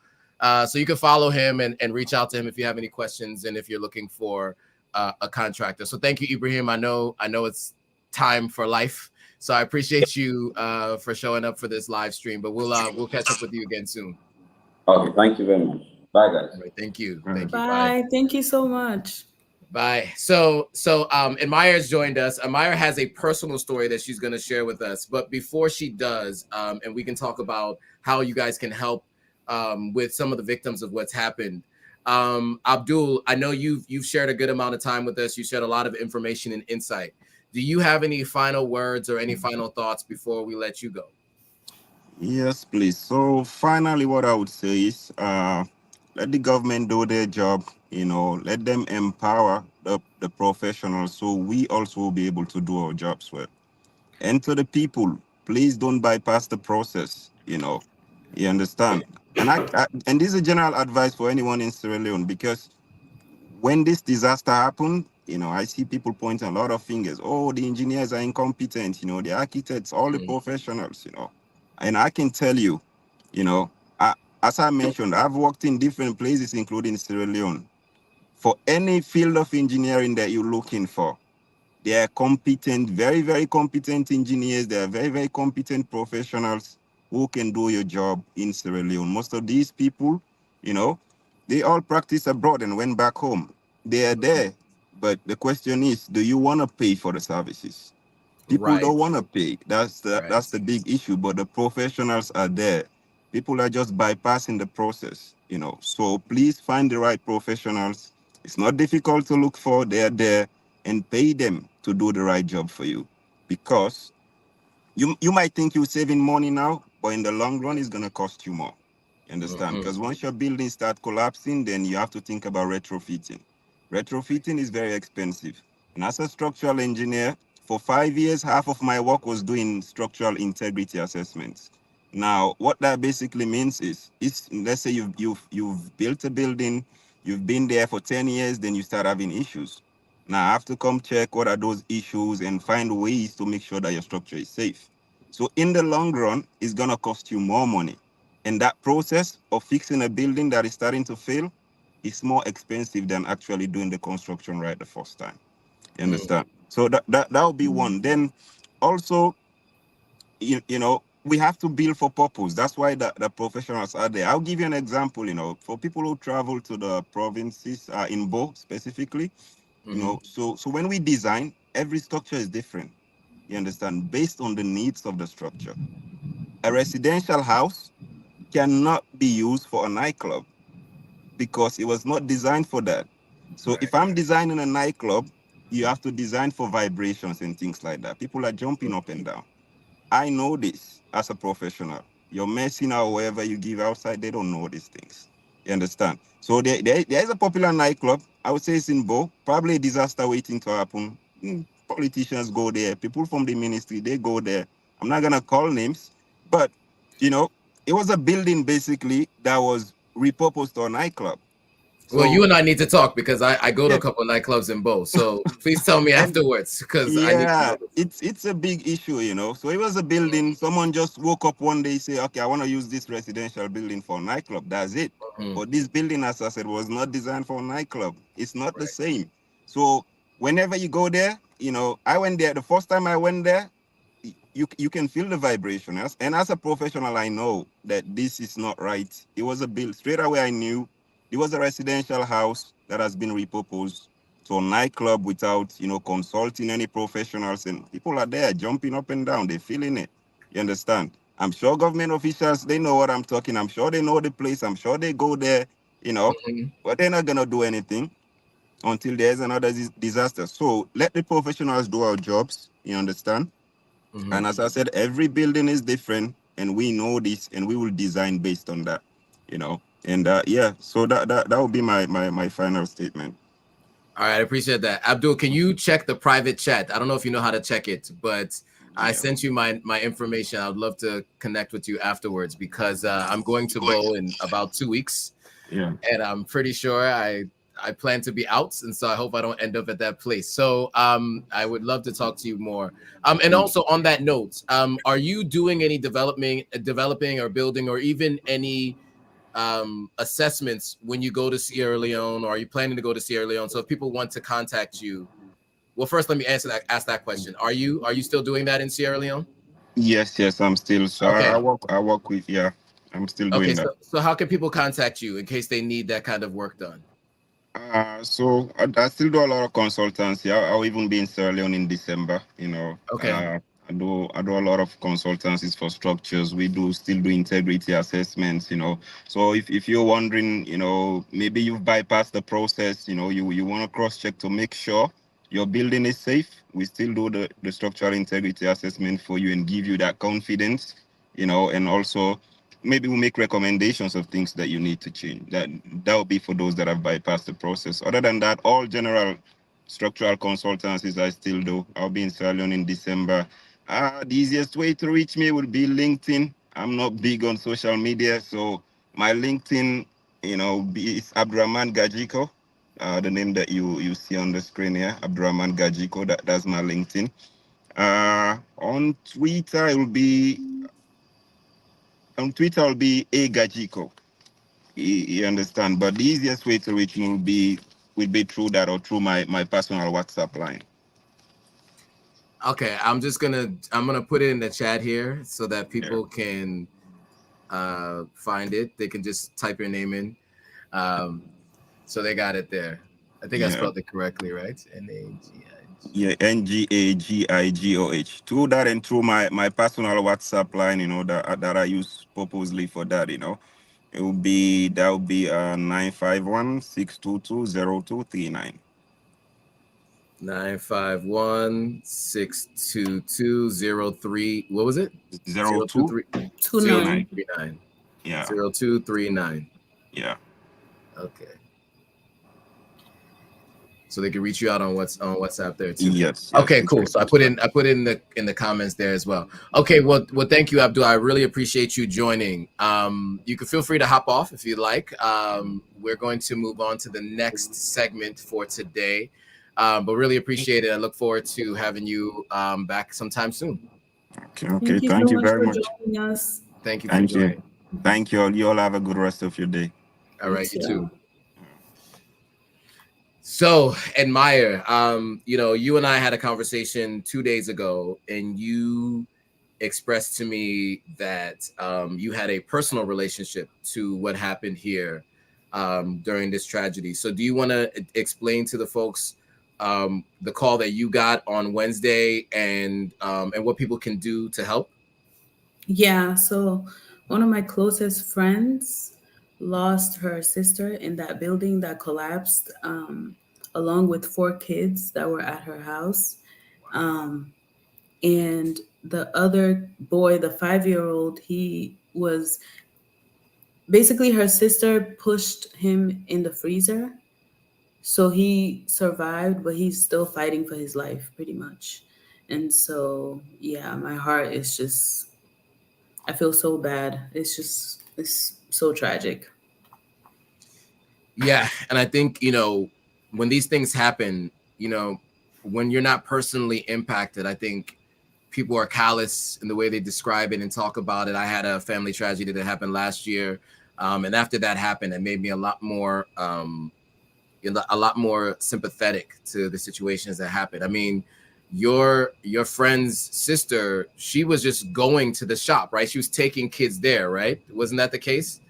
So you can follow him and reach out to him if you have any questions and if you're looking for a contractor. So thank you, Ibrahim. I know it's time for life. So I appreciate you for showing up for this live stream, but we'll catch up with you again soon. Okay, thank you very much. Bye, guys. Right, thank you. Thank you. Bye. Thank you so much. Bye. So Amaya joined us. Amaya has a personal story that she's going to share with us. But before she does, and we can talk about how you guys can help with some of the victims of what's happened. Abdul, I know you've shared a good amount of time with us. You shared a lot of information and insight. Do you have any final words or any final thoughts before we let you go? Yes, please. So finally, what I would say is let the government do their job, let them empower the professionals so we also will be able to do our jobs well. And to the people, please don't bypass the process, you understand? And and this is a general advice for anyone in Sierra Leone, because when this disaster happened, I see people pointing a lot of fingers. Oh, the engineers are incompetent, the architects, all the professionals, And I can tell you, as I mentioned, I've worked in different places, including Sierra Leone. For any field of engineering that you're looking for, they are competent, very, very competent engineers. They are very, very competent professionals who can do your job in Sierra Leone. Most of these people, they all practice abroad and went back home. They are there. But the question is, do you want to pay for the services? People don't want to pay. That's the big issue. But the professionals are there. People are just bypassing the process, So please find the right professionals. It's not difficult to look for. They are there, and pay them to do the right job for you. Because you might think you're saving money now, but in the long run, it's going to cost you more. You understand? Because once your buildings start collapsing, then you have to think about retrofitting. Retrofitting is very expensive. And as a structural engineer, For 5 years, half of my work was doing structural integrity assessments. Now, what that basically means is, let's say you've built a building, you've been there for 10 years, then you start having issues. Now, I have to come check what are those issues and find ways to make sure that your structure is safe. So in the long run, it's gonna cost you more money. And that process of fixing a building that is starting to fail is more expensive than actually doing the construction right the first time. You understand? So that would be one. Then also, you know, we have to build for purpose. That's why the professionals are there. I'll give you an example, you know, for people who travel to the provinces, in Bo specifically, you know, so when we design, every structure is different. You understand? Based on the needs of the structure. A residential house cannot be used for a nightclub because it was not designed for that. So if I'm designing a nightclub, you have to design for vibrations and things like that. People are jumping up and down. I know this as a professional. You're messing out wherever you give outside, they don't know these things. You understand? So there is a popular nightclub. I would say it's in Bo, probably a disaster waiting to happen. Politicians go there, people from the ministry, they go there. I'm not gonna call names, but you know, it was a building basically that was repurposed to a nightclub. So, well, you and I need to talk because I go to a couple of nightclubs in Bo. So please tell me afterwards because I need to know this. It's a big issue, you know. So it was a building. Someone just woke up one day, say, okay, I want to use this residential building for a nightclub. That's it. But this building, as I said, was not designed for a nightclub. It's not the same. So whenever you go there, you know, I went there. The first time I went there, you can feel the vibration. And as a professional, I know that this is not right. It was a build. Straight away, I knew it was a residential house that has been repurposed to a nightclub without, you know, consulting any professionals. And people are there jumping up and down. They're feeling it. You understand? I'm sure government officials, they know what I'm talking. I'm sure they know the place. I'm sure they go there, you know, but they're not going to do anything until there's another disaster. So let the professionals do our jobs. You understand? And as I said, every building is different, and we know this, and we will design based on that, you know. And yeah, so that would be my final statement. All right, I appreciate that. Abdul, can you check the private chat? I don't know if you know how to check it, but I sent you my information. I would love to connect with you afterwards because I'm going to Bo in about 2 weeks. Yeah. And I'm pretty sure I plan to be out, and so I hope I don't end up at that place. So I would love to talk to you more. And also on that note, are you doing any developing or building or even any assessments when you go to Sierra Leone, or are you planning to go to Sierra Leone? So if people want to contact you, well, first let me ask that question. Are you still doing that in Sierra Leone? Yes, I'm still. So okay. I work with, yeah, I'm still doing that. So how can people contact you in case they need that kind of work done? So I still do a lot of consultancy. I'll even be in Sierra Leone in December, you know. Okay. I do a lot of consultancies for structures. We still do integrity assessments, you know. So if you're wondering, you know, maybe you've bypassed the process, you know, you want to cross-check to make sure your building is safe, we still do the structural integrity assessment for you and give you that confidence, you know, and also maybe we'll make recommendations of things that you need to change. That will be for those that have bypassed the process. Other than that, all general structural consultancies I still do. I'll be in Sierra Leone in December. The easiest way to reach me would be LinkedIn. I'm not big on social media, so my LinkedIn, you know, is Abdurrahman Gajiko. The name that you see on the screen here, Abdurrahman Gajiko. That's my LinkedIn. On Twitter, it will be A Gajiko. You understand? But the easiest way to reach me would be through that or through my personal WhatsApp line. Okay, I'm gonna put it in the chat here so that people can find it. They can just type your name in. So they got it there. I think I spelled it correctly, right? N-A-G-I-G. Yeah, Ngagigoh. Through that and through my personal WhatsApp line, you know, that I use purposely for that, you know. That would be 951-622-0239. 951-622-03. What was it? 0239. Yeah. 0239. Yeah. Okay. so they can reach you out on WhatsApp there too. Yes. Okay, cool. So I put in the comments there as well. Okay, well, thank you, Abdul. I really appreciate you joining. You can feel free to hop off if you like. We're going to move on to the next segment for today, but really appreciate it. I look forward to having you back sometime soon. Okay. Thank you very much. Joining us. Thank you for joining. Thank you all. You all have a good rest of your day. All right, you too. So, Admire, you and I had a conversation 2 days ago, and you expressed to me that you had a personal relationship to what happened here during this tragedy. So do you want to explain to the folks the call that you got on Wednesday and what people can do to help? Yeah, so one of my closest friends lost her sister in that building that collapsed, along with 4 kids that were at her house. And the other boy, the 5-year-old, he was basically, her sister pushed him in the freezer. So he survived, but he's still fighting for his life pretty much. And so, yeah, my heart is just, I feel so bad. It's so tragic. Yeah. And I think, when these things happen, when you're not personally impacted, I think people are callous in the way they describe it and talk about it. I had a family tragedy that happened last year. And after that happened, it made me a lot more sympathetic to the situations that happened. I mean, your friend's sister, she was just going to the shop, right? She was taking kids there, right? Wasn't that the case?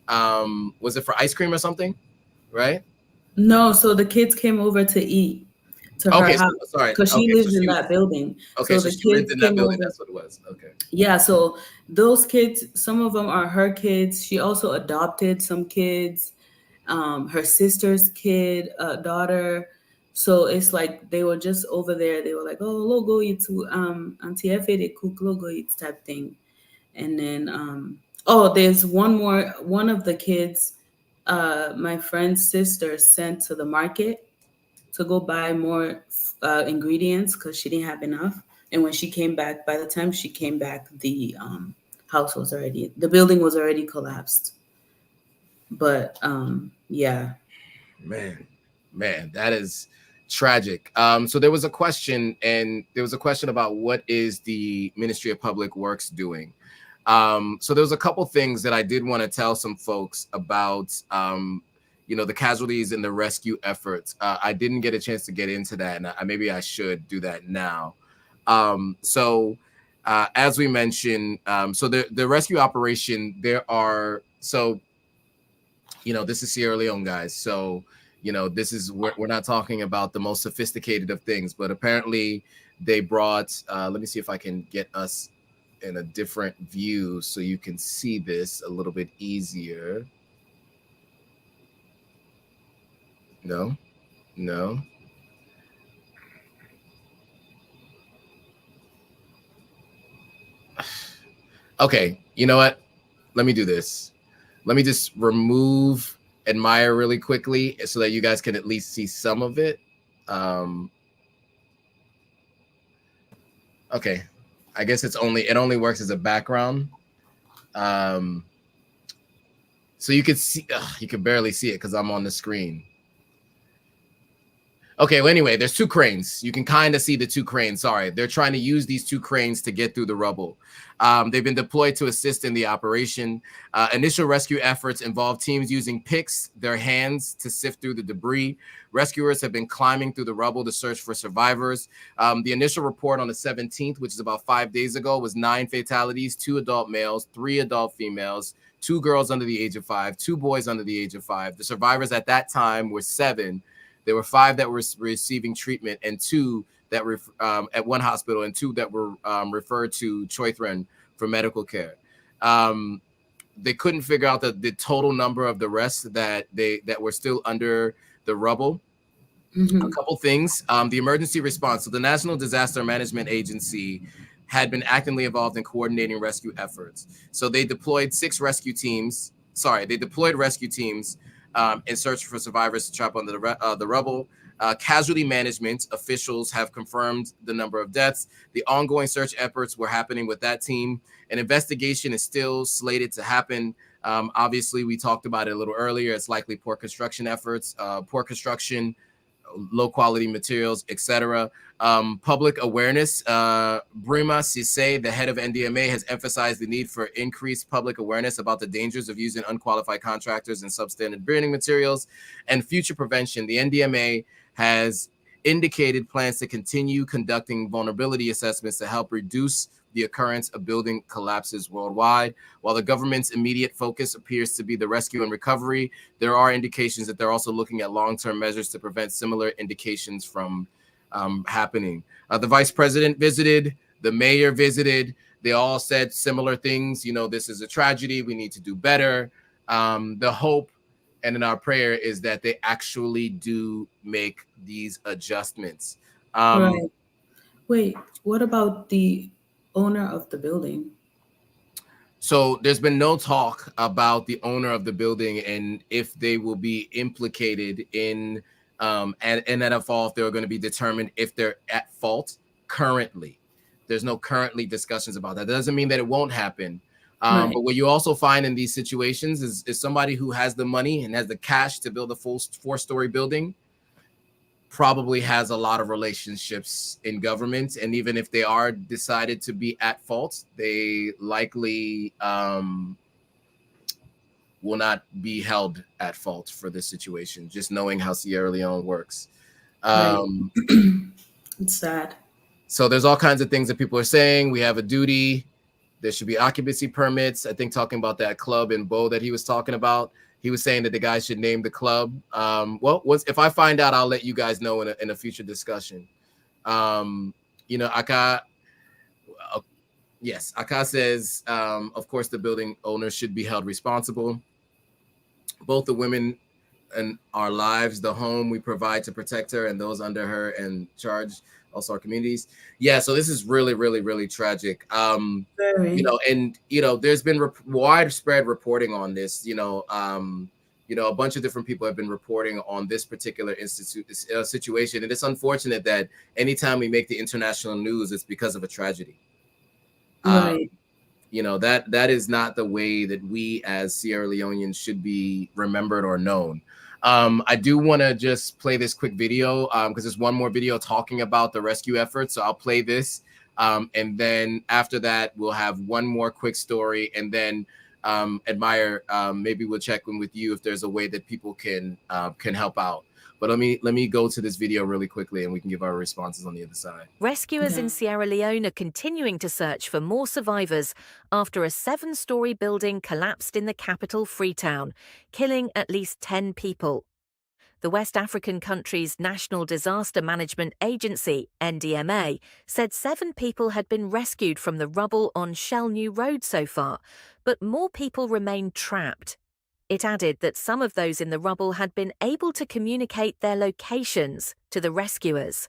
Was it for ice cream or something, right? No, so the kids came over to eat to her house. Sorry. Because she lives in that building. Okay, so she lived in that building. That's what it was. Okay. Yeah, so those kids, some of them are her kids. She also adopted some kids. Her sister's kid, daughter. So it's like they were just over there. They were like, "Oh, logo itu Auntie Efe de cook logo it" type thing. And then there's one of the kids, my friend's sister sent to the market to go buy more ingredients because she didn't have enough. And when she came back, by the time she came back, the building was already collapsed. But yeah. Man, that is tragic. So there was a question about what is the Ministry of Public Works doing. So there was a couple things that I did want to tell some folks about, the casualties and the rescue efforts. I didn't get a chance to get into that, and maybe I should do that now. As we mentioned, so the rescue operation, this is Sierra Leone, guys. So, we're not talking about the most sophisticated of things, but apparently they brought, let me see if I can get us in a different view so you can see this a little bit easier. No. Okay, you know what? Let me do this. Let me just remove Admire really quickly so that you guys can at least see some of it. Okay, I guess it only works as a background. So you can see, you can barely see it because I'm on the screen. Okay, well, anyway, there's 2 cranes. You can kind of see the 2 cranes. Sorry, they're trying to use these 2 cranes to get through the rubble. They've been deployed to assist in the operation. Initial rescue efforts involve teams using picks, their hands, to sift through the debris. Rescuers have been climbing through the rubble to search for survivors. The initial report on the 17th, which is about 5 days ago, was 9 fatalities, 2 adult males, 3 adult females, 2 girls under the age of 5, 2 boys under the age of 5. The survivors at that time were 7. There were 5 that were receiving treatment and 2 that were at one hospital and 2 that were referred to Choithran for medical care. They couldn't figure out the total number of the rest that were still under the rubble. Mm-hmm. A couple things. The emergency response. So the National Disaster Management Agency had been actively involved in coordinating rescue efforts. So they deployed rescue teams in search for survivors to trap under the rubble. Casualty management officials have confirmed the number of deaths. The ongoing search efforts were happening with that team. An investigation is still slated to happen. Obviously, we talked about it a little earlier. It's likely poor construction efforts, poor construction, low quality materials, etc. Public awareness. Brima Sise, the head of NDMA, has emphasized the need for increased public awareness about the dangers of using unqualified contractors and substandard building materials and future prevention. The NDMA has indicated plans to continue conducting vulnerability assessments to help reduce the occurrence of building collapses worldwide. While the government's immediate focus appears to be the rescue and recovery, there are indications that they're also looking at long-term measures to prevent similar indications from happening. The vice president visited, the mayor visited. They all said similar things. You know, this is a tragedy. We need to do better. The hope and in our prayer is that they actually do make these adjustments. Right. Wait, what about the owner of the building? So there's been no talk about the owner of the building and if they will be implicated in and that fall, if they're going to be determined if they're at fault currently. There's no currently discussions about that. That doesn't mean that it won't happen. But what you also find in these situations is somebody who has the money and has the cash to build a full 4-story building probably has a lot of relationships in government. And even if they are decided to be at fault, they likely will not be held at fault for this situation, just knowing how Sierra Leone works. It's sad. So there's all kinds of things that people are saying. We have a duty. There should be occupancy permits. I think talking about that club in Bo that he was talking about, he was saying that the guy should name the club. If I find out, I'll let you guys know in a future discussion. You know, Aka says, of course, the building owner should be held responsible. Both the women and our lives, the home we provide to protect her and those under her and charge, also our communities. Yeah, so this is really, really, really tragic. You know, and you know, there's been widespread reporting on this. You know, a bunch of different people have been reporting on this particular situation, and it's unfortunate that anytime we make the international news, it's because of a tragedy. You know, that is not the way that we as Sierra Leoneans should be remembered or known. I do want to just play this quick video because there's one more video talking about the rescue efforts. So I'll play this. And then after that, we'll have one more quick story. And then Admire, maybe we'll check in with you if there's a way that people can help out. But let me go to this video really quickly and we can give our responses on the other side. Rescuers in Sierra Leone are continuing to search for more survivors after a 7-story building collapsed in the capital, Freetown, killing at least 10 people. The West African country's National Disaster Management Agency, NDMA, said 7 people had been rescued from the rubble on Shell New Road so far, but more people remain trapped. It added that some of those in the rubble had been able to communicate their locations to the rescuers.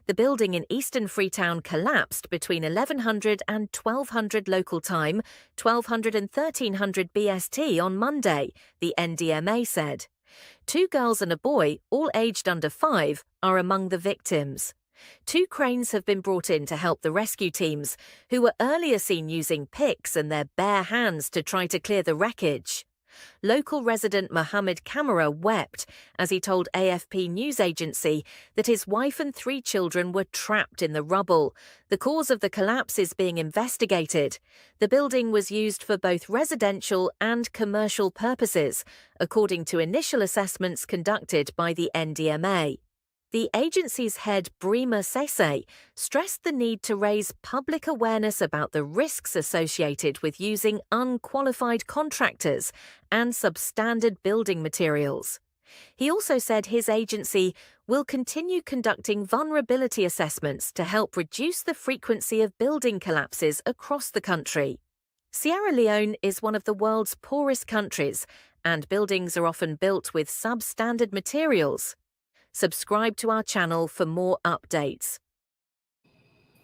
The building in eastern Freetown collapsed between 1100 and 1200 local time, 1200 and 1300 BST on Monday, the NDMA said. 2 girls and a boy, all aged under 5, are among the victims. 2 cranes have been brought in to help the rescue teams, who were earlier seen using picks and their bare hands to try to clear the wreckage. Local resident Mohammed Kamara wept as he told AFP news agency that his wife and 3 children were trapped in the rubble. The cause of the collapse is being investigated. The building was used for both residential and commercial purposes, according to initial assessments conducted by the NDMA. The agency's head, Brima Sise, stressed the need to raise public awareness about the risks associated with using unqualified contractors and substandard building materials. He also said his agency will continue conducting vulnerability assessments to help reduce the frequency of building collapses across the country. Sierra Leone is one of the world's poorest countries, and buildings are often built with substandard materials. Subscribe to our channel for more updates.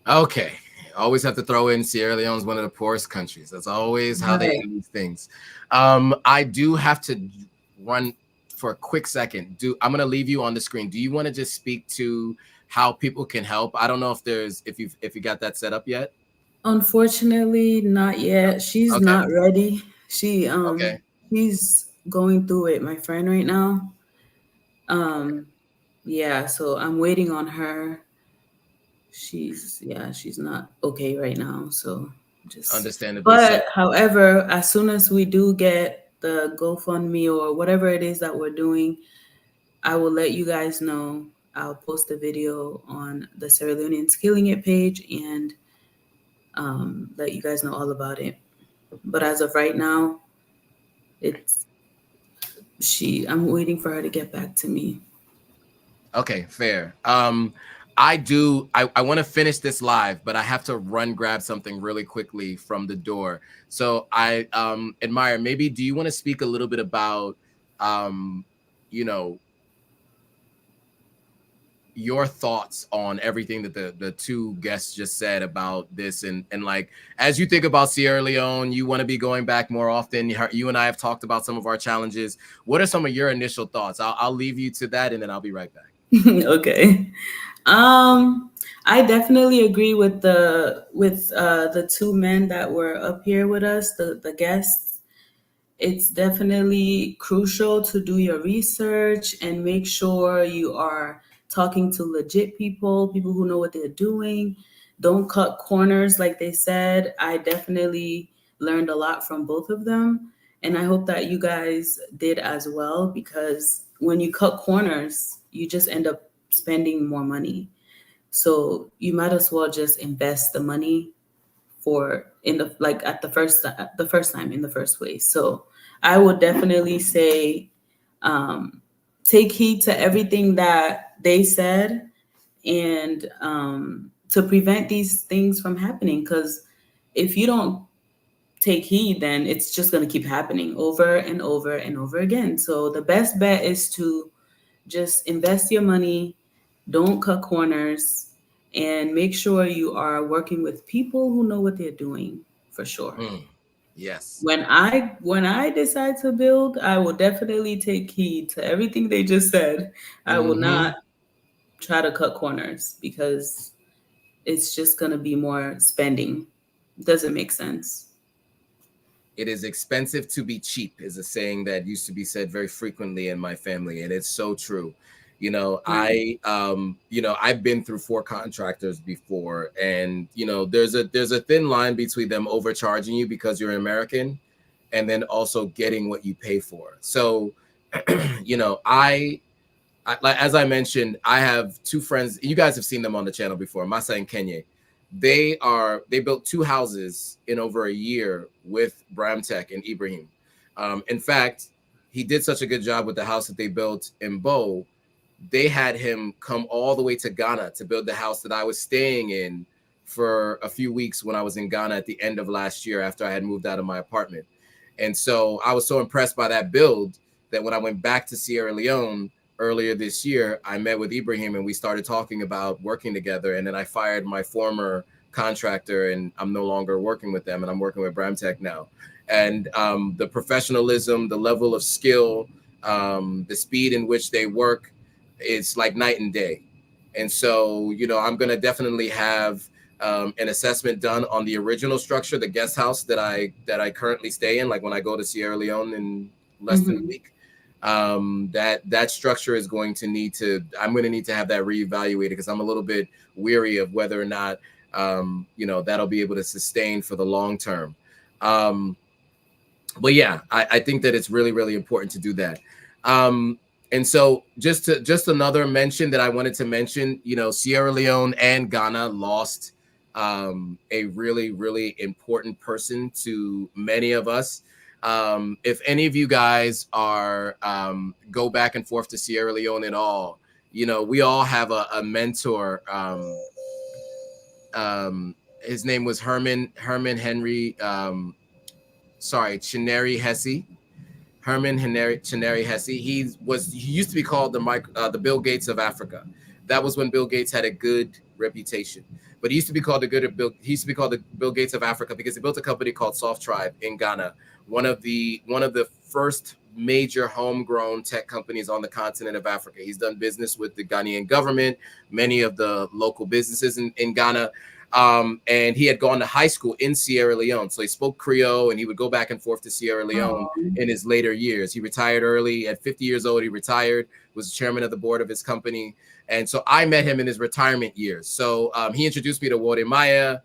Okay. Always have to throw in Sierra Leone is one of the poorest countries. That's always how they do these things. I do have to run for a quick second, I'm going to leave you on the screen. Do you want to just speak to how people can help? I don't know if you got that set up yet. Unfortunately, not yet. She's not ready. She's going through it, my friend, right now. Yeah, so I'm waiting on her. She's not okay right now. So just understandably. But however, as soon as we do get the GoFundMe or whatever it is that we're doing, I will let you guys know. I'll post a video on the Sierra Leoneans Killing It page and let you guys know all about it. But as of right now, I'm waiting for her to get back to me. Okay, fair. I want to finish this live, but I have to grab something really quickly from the door. So I Admire, maybe do you want to speak a little bit about your thoughts on everything that the two guests just said about this, and like, as you think about Sierra Leone, you want to be going back more often. You and I have talked about some of our challenges. What are some of your initial thoughts? I'll leave you to that, and then I'll be right back. Okay. I definitely agree with the two men that were up here with us, the guests. It's definitely crucial to do your research and make sure you are talking to legit people who know what they're doing. Don't cut corners, like they said. I definitely learned a lot from both of them, and I hope that you guys did as well, because when you cut corners, you just end up spending more money. So you might as well just invest the money at the first time in the first place. So I would definitely say take heed to everything that they said, and to prevent these things from happening. Because if you don't take heed, then it's just going to keep happening over and over and over again. So the best bet is to just invest your money, don't cut corners, and make sure you are working with people who know what they're doing, for sure. Yes. When I decide to build, I will definitely take heed to everything they just said. I will not try to cut corners, because it's just going to be more spending. Doesn't make sense. It is expensive to be cheap is a saying that used to be said very frequently in my family, and it's so true. I've been through 4 contractors before, and there's a thin line between them overcharging you because you're American, and then also getting what you pay for. So, I as I mentioned, I have 2 friends. You guys have seen them on the channel before, Masa and Kenya. They built 2 houses in over a year with Bramtech and Ibrahim. In fact, he did such a good job with the house that they built in Bo. They had him come all the way to Ghana to build the house that I was staying in for a few weeks when I was in Ghana at the end of last year, after I had moved out of my apartment. And so I was so impressed by that build that when I went back to Sierra Leone earlier this year, I met with Ibrahim and we started talking about working together. And then I fired my former contractor, and I'm no longer working with them, and I'm working with Bramtech now. And the professionalism, the level of skill, the speed in which they work, it's like night and day. And so, I'm going to definitely have an assessment done on the original structure, the guest house that I currently stay in. Like when I go to Sierra Leone in less than a week, that structure is going to I'm going to need to have that reevaluated, because I'm a little bit weary of whether or not, that'll be able to sustain for the long term. But yeah, I think that it's really, really important to do that. And so just another mention that I wanted to mention, Sierra Leone and Ghana lost a really, really important person to many of us. If any of you guys are go back and forth to Sierra Leone at all, we all have a mentor. His name was Herman Henry. Chineri Hesse. Herman Chineri Hesse. He used to be called the Bill Gates of Africa. That was when Bill Gates had a good reputation. But he used to be called the Bill Gates of Africa because he built a company called Soft Tribe in Ghana. One of the first major homegrown tech companies on the continent of Africa. He's done business with the Ghanaian government, many of the local businesses in Ghana. And he had gone to high school in Sierra Leone. So he spoke Creole, and he would go back and forth to Sierra Leone in his later years. He retired early. At 50 years old, he retired, was chairman of the board of his company. And so I met him in his retirement years. So he introduced me to Wode Maya.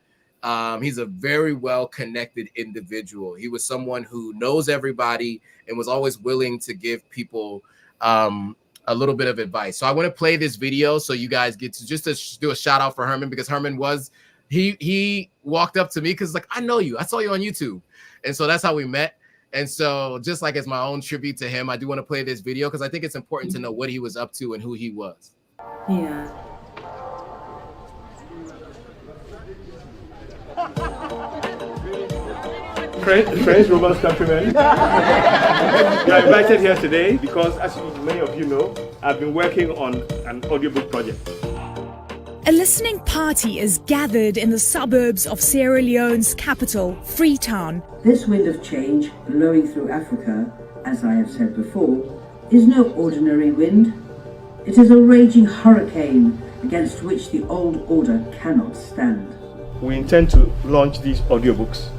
He's a very well-connected individual. He was someone who knows everybody and was always willing to give people a little bit of advice. So I want to play this video so you guys get to just do a shout out for Herman, because Herman was, he walked up to me because like, I know you, I saw you on YouTube. And so that's how we met. And so just like as my own tribute to him, I do want to play this video because I think it's important to know what he was up to and who he was. Yeah. Friends, Robert's countrymen. You are invited here today because, as many of you know, I've been working on an audiobook project. A listening party is gathered in the suburbs of Sierra Leone's capital, Freetown. This wind of change blowing through Africa, as I have said before, is no ordinary wind. It is a raging hurricane against which the old order cannot stand. We intend to launch these audiobooks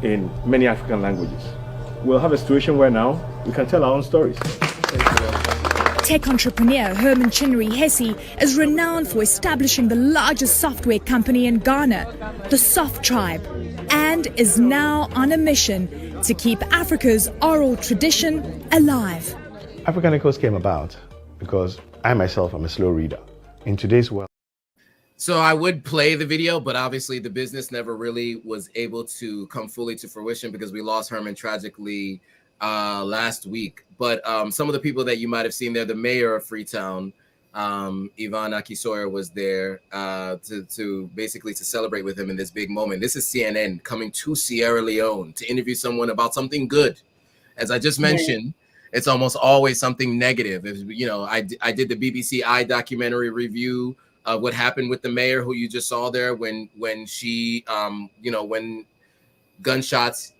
in many African languages. We'll have a situation where now we can tell our own stories. Tech entrepreneur Herman Chinnery Hesse is renowned for establishing the largest software company in Ghana, the Soft Tribe, and is now on a mission to keep Africa's oral tradition alive. African Echoes came about because I myself am a slow reader. In today's world, so I would play the video, but obviously the business never really was able to come fully to fruition because we lost Herman tragically last week. But some of the people that you might have seen there, the mayor of Freetown, Ivan Akisoya, was there to basically to celebrate with him in this big moment. This is CNN coming to Sierra Leone to interview someone about something good. As I just mentioned, it's almost always something negative. You know, I did the BBC I documentary review of what happened with the mayor, who you just saw there when she, you know, when gunshots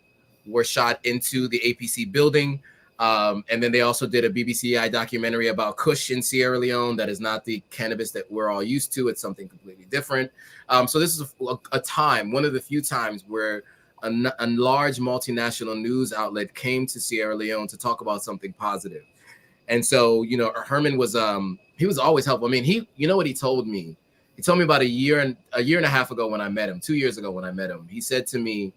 were shot into the APC building. And then they also did a BBC I documentary about Kush in Sierra Leone. That is not the cannabis that we're all used to. It's something completely different. So this is a time, one of the few times where a large multinational news outlet came to Sierra Leone to talk about something positive. And so, you know, Herman was, he was always helpful. I mean, you know what he told me? He told me about a year and a half ago when I met him, 2 years ago when I met him. He said to me,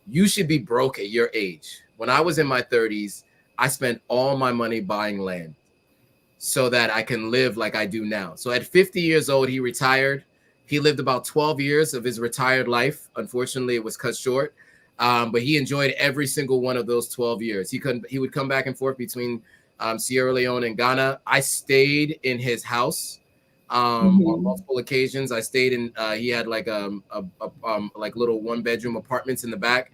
you should be broke at your age. When I was in my 30s, I spent all my money buying land so that I can live like I do now. So at 50 years old, he retired. He lived about 12 years of his retired life. Unfortunately, it was cut short. But he enjoyed every single one of those 12 years. He would come back and forth between Sierra Leone and Ghana. I stayed in his house on multiple occasions. I stayed in, he had like like little 1-bedroom apartments in the back.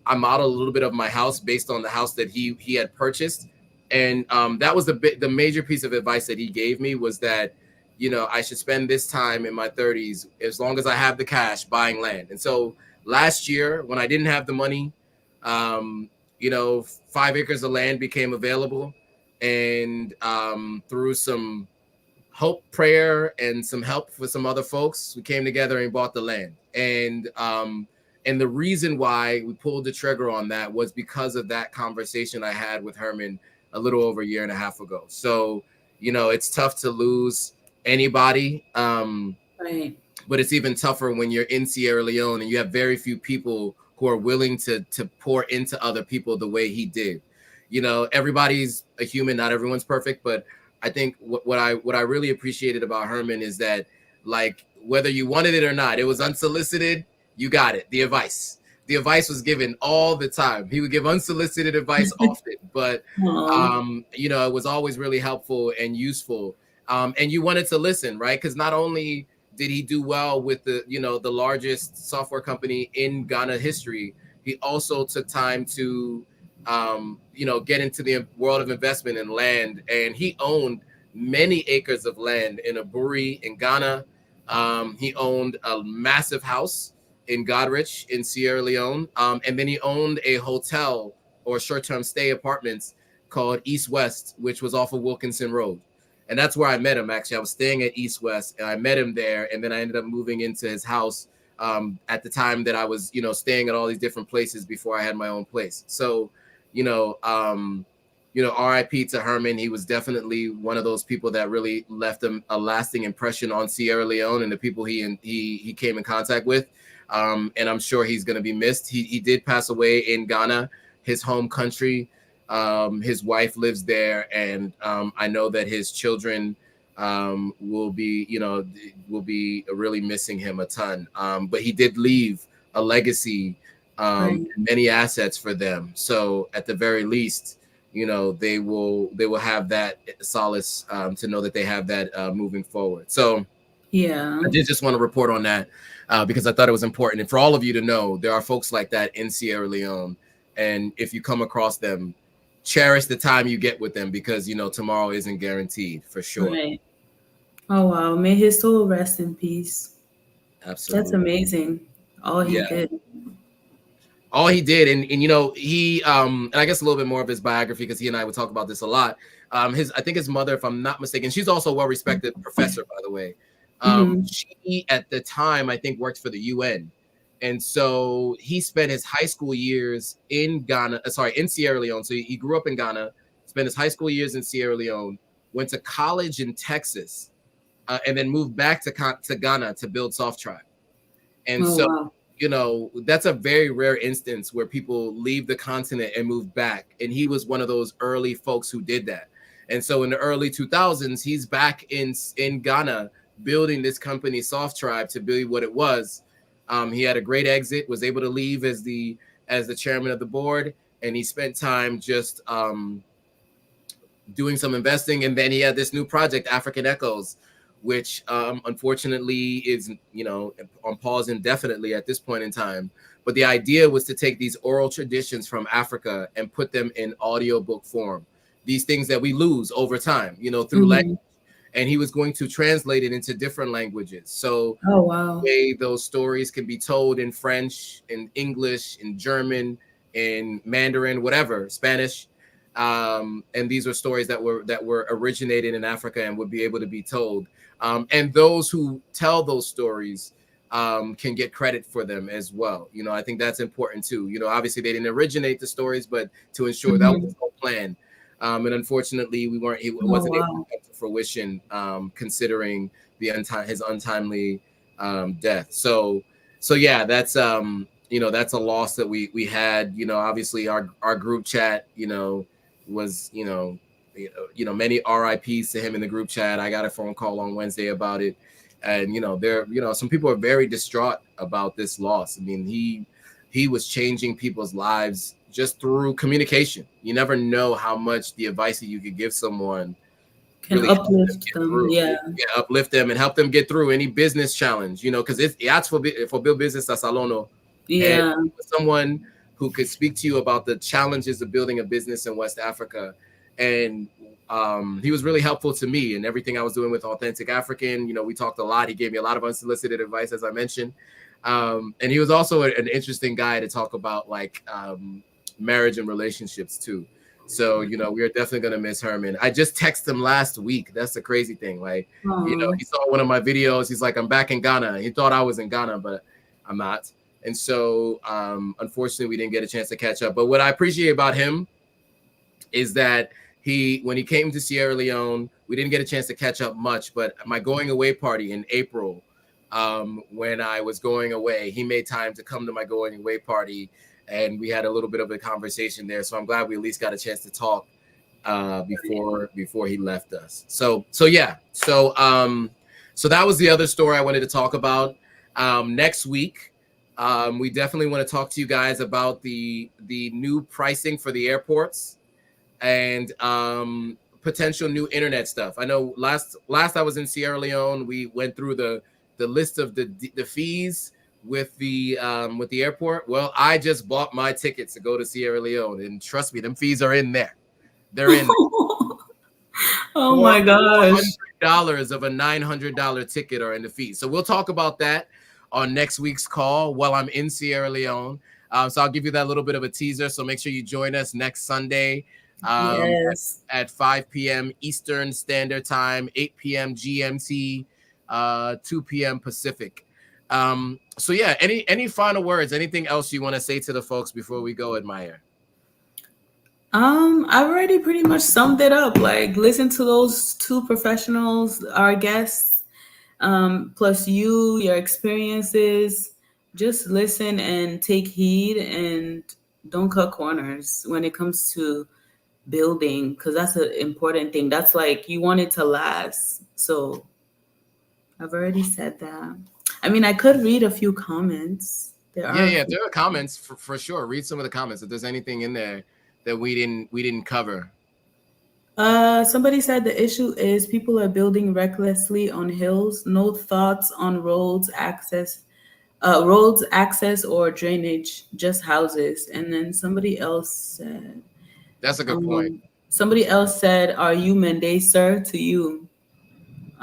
I modeled a little bit of my house based on the house that he had purchased. And that was the major piece of advice that he gave me, was that, you know, I should spend this time in my 30s, as long as I have the cash, buying land. And so last year, when I didn't have the money, you know, 5 acres of land became available. And through some hope, prayer, and some help with some other folks, we came together and bought the land. And the reason why we pulled the trigger on that was because of that conversation I had with Herman a little over a year and a half ago. So, you know, it's tough to lose anybody. Right. But it's even tougher when you're in Sierra Leone and you have very few people who are willing to pour into other people the way he did. You know, everybody's a human, not everyone's perfect, but I think what I really appreciated about Herman is that, like, whether you wanted it or not, it was unsolicited, you got it. The advice was given all the time. He would give unsolicited advice often, but you know, it was always really helpful and useful. And you wanted to listen, right? Because not only did he do well with the, you know, the largest software company in Ghana history, he also took time to you know, get into the world of investment in land. And he owned many acres of land in Aburi in Ghana. He owned a massive house in Godrich in Sierra Leone. And then he owned a hotel or short-term stay apartments called East West, which was off of Wilkinson Road. And that's where I met him, actually. I was staying at East West, and I met him there, and then I ended up moving into his house at the time that I was, staying at all these different places before I had my own place. So, RIP to Herman. He was definitely one of those people that really left a lasting impression on Sierra Leone and the people he came in contact with. And I'm sure he's going to be missed. He did pass away in Ghana, his home country. His wife lives there, and I know that his children will be really missing him a ton. But he did leave a legacy, many assets for them. So at the very least, they will have that solace to know that they have that moving forward. So yeah, I did just want to report on that because I thought it was important, and for all of you to know, there are folks like that in Sierra Leone, and if you come across them, cherish the time you get with them, because tomorrow isn't guaranteed, for sure. Right. Oh wow, may his soul rest in peace. Absolutely. That's amazing. All he did. And he and I guess a little bit more of his biography, because he and I would talk about this a lot. I think his mother, if I'm not mistaken, she's also a well-respected professor, by the way. She at the time, I think, worked for the UN. And so he spent his high school years in Sierra Leone. So he grew up in Ghana, spent his high school years in Sierra Leone, went to college in Texas, and then moved back to Ghana to build Soft Tribe. And that's a very rare instance where people leave the continent and move back. And he was one of those early folks who did that. And so in the early 2000s, he's back in Ghana building this company, Soft Tribe, to be what it was. He had a great exit, was able to leave as the chairman of the board, and he spent time just doing some investing. And then he had this new project, African Echoes, which unfortunately is on pause indefinitely at this point in time. But the idea was to take these oral traditions from Africa and put them in audiobook form. These things that we lose over time, through language. And he was going to translate it into different languages. So the way those stories can be told in French, in English, in German, in Mandarin, whatever, Spanish. And these are stories that were originated in Africa and would be able to be told. And those who tell those stories can get credit for them as well. I think that's important too. Obviously they didn't originate the stories, but to ensure that was the whole plan. And unfortunately, it wasn't able to come to fruition, considering his untimely death. So yeah, that's that's a loss that we had. Obviously our group chat, was many RIPs to him in the group chat. I got a phone call on Wednesday about it, and some people are very distraught about this loss. I mean, he was changing people's lives just through communication. You never know how much the advice that you could give someone can really uplift them. Uplift them and help them get through any business challenge. Because it's for build business as Salono. Yeah, and someone who could speak to you about the challenges of building a business in West Africa, and he was really helpful to me and everything I was doing with Authentic African. We talked a lot. He gave me a lot of unsolicited advice, as I mentioned. And he was also an interesting guy to talk about, like, marriage and relationships too. So we are definitely going to miss Herman. I just texted him last week. That's the crazy thing. Like, he saw one of my videos. He's like, I'm back in Ghana. He thought I was in Ghana, but I'm not. And so unfortunately we didn't get a chance to catch up. But what I appreciate about him is that when he came to Sierra Leone, we didn't get a chance to catch up much, but my going away party in April, when I was going away, he made time to come to my going away party, and we had a little bit of a conversation there. So I'm glad we at least got a chance to talk before he left us. So yeah. So that was the other story I wanted to talk about. Next week, we definitely want to talk to you guys about the new pricing for the airports and potential new internet stuff. I know last I was in Sierra Leone, we went through the list of the fees with the airport. Well, I just bought my tickets to go to Sierra Leone, and trust me, them fees are in there. They're in there. Oh my gosh. $100 of a $900 ticket are in the fees. So we'll talk about that on next week's call while I'm in Sierra Leone. So I'll give you that little bit of a teaser. So make sure you join us next Sunday Yes. At 5 p.m. Eastern Standard Time, 8 p.m. GMT, 2 p.m. Pacific. So yeah, any final words, anything else you want to say to the folks before we go, Admire? I've already pretty much summed it up. Like, listen to those two professionals, our guests, plus your experiences. Just listen and take heed, and don't cut corners when it comes to building, because that's an important thing. That's like, you want it to last. So I've already said that. I mean, I could read a few comments. There are comments for sure. Read some of the comments if there's anything in there that we didn't cover. Somebody said the issue is people are building recklessly on hills, no thoughts on roads access or drainage, just houses. And then somebody else said, that's a good point. Somebody else said, "Are you Mende, sir?" To you.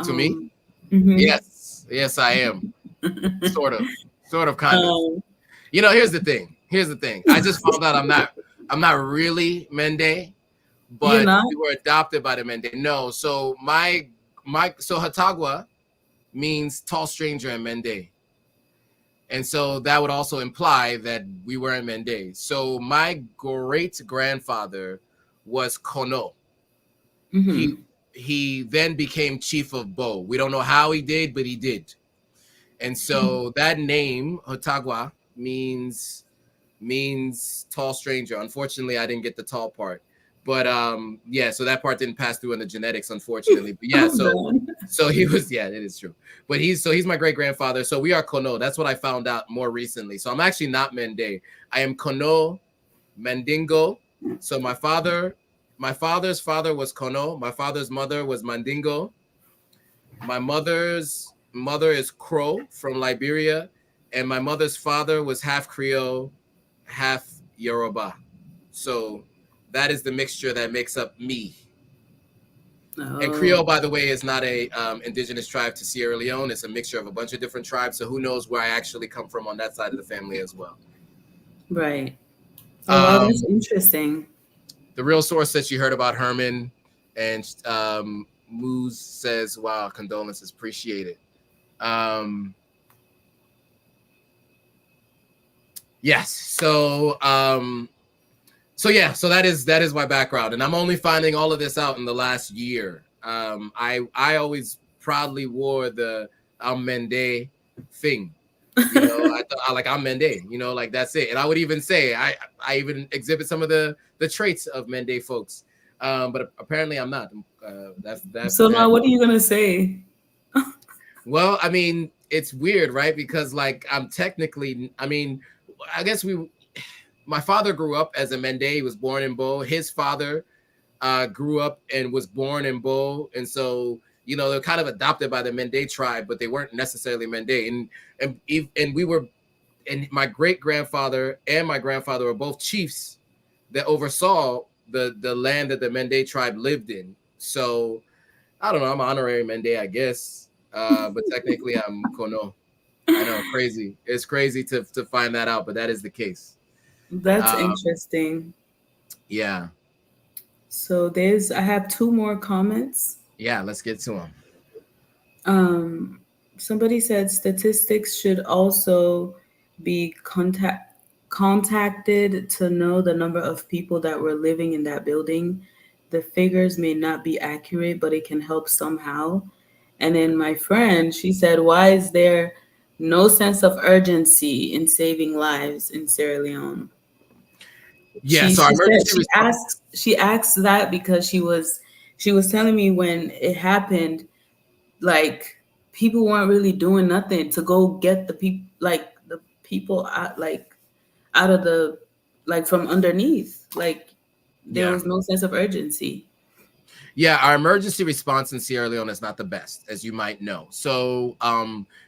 To me? Mm-hmm. Yes, I am. sort of, kind of. You know, here's the thing. I just found out I'm not really Mende, but we were adopted by the Mende. No, so so Hatagwa means tall stranger in Mende. And so that would also imply that we were in Mende. So my great grandfather was Kono. Mm-hmm. He then became chief of Bo. We don't know how he did, but he did. And so that name, Hatagwa, means tall stranger. Unfortunately, I didn't get the tall part. But so that part didn't pass through in the genetics, unfortunately. But yeah, so he was, it is true. But he's my great grandfather. So we are Kono. That's what I found out more recently. So I'm actually not Mende. I am Kono Mandingo. So my father's father was Kono. My father's mother was Mandingo. My mother's mother is Crow from Liberia, and my mother's father was half Creole, half Yoruba. So that is the mixture that makes up me. Oh. And Creole, by the way, is not a indigenous tribe to Sierra Leone. It's a mixture of a bunch of different tribes. So who knows where I actually come from on that side of the family as well. Right. Oh, that's interesting. The real source that you heard about Herman, and Moose says, wow, condolences, appreciate it. Yes. So that is my background, and I'm only finding all of this out in the last year. I always proudly wore the I'm Mende thing. You know, I'm Mende, you know, like that's it. And I would even say I even exhibit some of the traits of Mende folks. But apparently I'm not. So now what are you gonna say? Well, I mean, it's weird, right? Because like I'm technically, I mean, I guess my father grew up as a Mende. He was born in Bo. His father grew up and was born in Bo. And so, you know, they're kind of adopted by the Mende tribe, but they weren't necessarily Mende. And my great grandfather and my grandfather were both chiefs that oversaw the land that the Mende tribe lived in. So I don't know, I'm honorary Mende, I guess. But technically I'm Kono. I know, crazy. It's crazy to find that out, but that is the case. That's interesting. Yeah. So I have two more comments. Yeah, let's get to them. Somebody said statistics should also be contacted to know the number of people that were living in that building. The figures may not be accurate, but it can help somehow. And then my friend, she said, why is there no sense of urgency in saving lives in Sierra Leone? Yeah, she asked that because she was telling me when it happened, like people weren't really doing nothing to go get the people out of the, like from underneath. Like there was no sense of urgency. Yeah, our emergency response in Sierra Leone is not the best, as you might know. So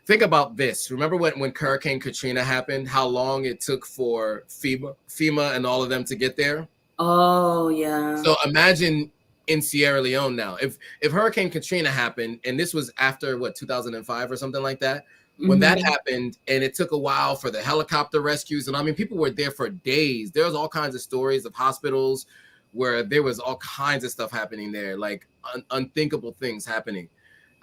think about this. Remember when Hurricane Katrina happened, how long it took for FEMA and all of them to get there? Oh, yeah. So imagine in Sierra Leone now, if Hurricane Katrina happened, and this was after, 2005 or something like that, when that happened, and it took a while for the helicopter rescues, and I mean, people were there for days. There was all kinds of stories of hospitals where there was all kinds of stuff happening there, like unthinkable things happening.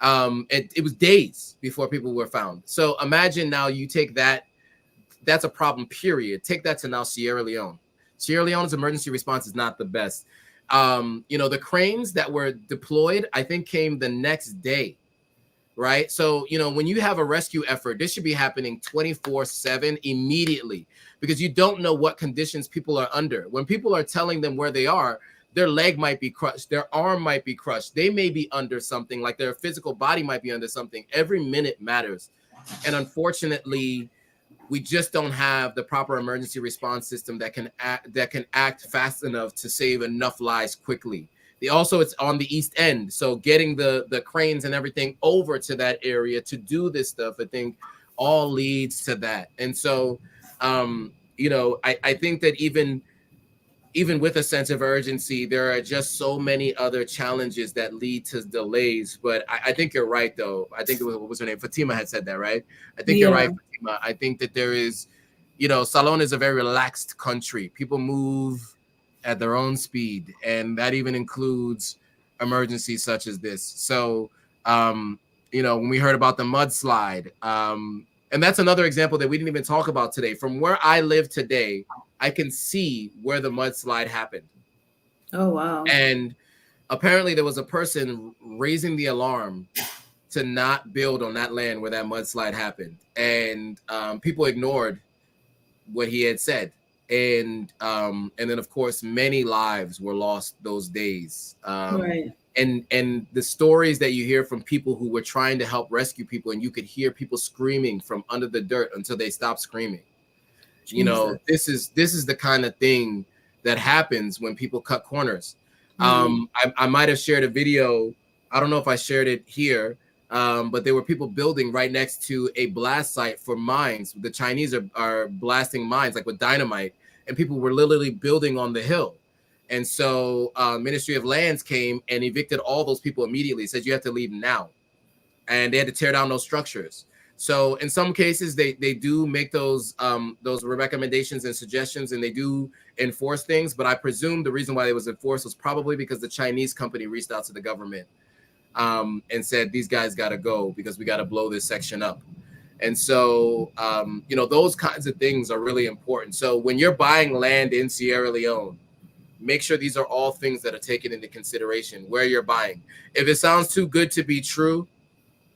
It was days before people were found. So imagine now you take that's a problem, period. Take that to now Sierra Leone. Sierra Leone's emergency response is not the best. The cranes that were deployed, I think, came the next day, right? So, when you have a rescue effort, this should be happening 24/7 immediately, because you don't know what conditions people are under. When people are telling them where they are, their leg might be crushed, their arm might be crushed, they may be under something, like their physical body might be under something. Every minute matters. And unfortunately, we just don't have the proper emergency response system that can act fast enough to save enough lives quickly. It's on the East End, so getting the cranes and everything over to that area to do this stuff, I think, all leads to that. And so, I think that even with a sense of urgency, there are just so many other challenges that lead to delays. But I think you're right, though. I think what was her name? Fatima had said that, right? I think you're right, Fatima. I think that there is, Salone is a very relaxed country. People move at their own speed, and that even includes emergencies such as this. So, when we heard about the mudslide, and that's another example that we didn't even talk about today. From where I live today, I can see where the mudslide happened. Oh, wow. And apparently there was a person raising the alarm to not build on that land where that mudslide happened. And people ignored what he had said. And then, of course, many lives were lost those days. Right. And the stories that you hear from people who were trying to help rescue people, and you could hear people screaming from under the dirt until they stopped screaming. Jesus. This is the kind of thing that happens when people cut corners. I might have shared a video. I don't know if I shared it here, but there were people building right next to a blast site for mines. The Chinese are blasting mines like with dynamite, and people were literally building on the hill. And so Ministry of Lands came and evicted all those people immediately, said you have to leave now. And they had to tear down those structures. So in some cases, they do make those recommendations and suggestions, and they do enforce things. But I presume the reason why it was enforced was probably because the Chinese company reached out to the government and said, these guys got to go because we got to blow this section up. And so, those kinds of things are really important. So when you're buying land in Sierra Leone, make sure these are all things that are taken into consideration where you're buying. If it sounds too good to be true,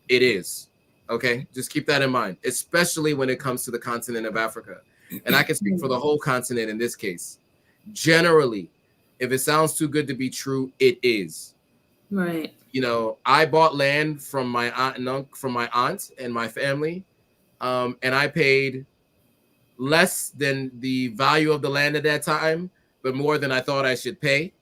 it is. Okay, just keep that in mind, especially when it comes to the continent of Africa. And I can speak for the whole continent in this case. Generally, if it sounds too good to be true, it is. Right. I bought land from my aunt and my family, and I paid less than the value of the land at that time, but more than I thought I should pay.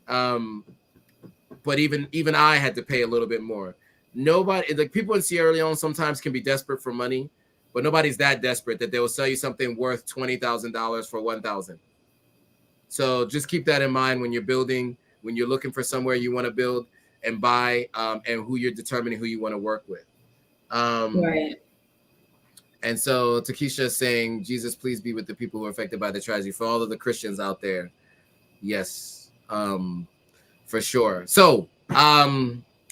But even I had to pay a little bit more. Nobody, like people in Sierra Leone sometimes can be desperate for money, but nobody's that desperate that they will sell you something worth $20,000 for $1,000. So just keep that in mind when you're building, when you're looking for somewhere you want to build and buy, and who you're determining who you want to work with. Right. And so Takesha is saying, Jesus, please be with the people who are affected by the tragedy. For all of the Christians out there, yes, for sure. So,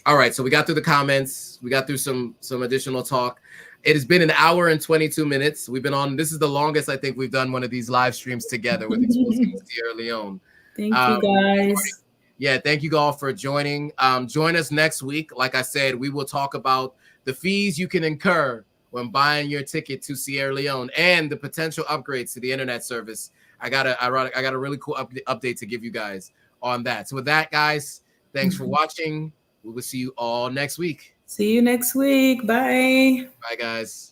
all right, so we got through the comments. We got through some additional talk. It has been an hour and 22 minutes. We've been on, this is the longest I think we've done one of these live streams together with Exposing Sierra Leone. Thank you, guys. Yeah, thank you all for joining. Join us next week. Like I said, we will talk about the fees you can incur when buying your ticket to Sierra Leone and the potential upgrades to the internet service. I got a really cool update to give you guys on that. So with that, guys, thanks for watching. We will see you all next week. See you next week. Bye. Bye, guys.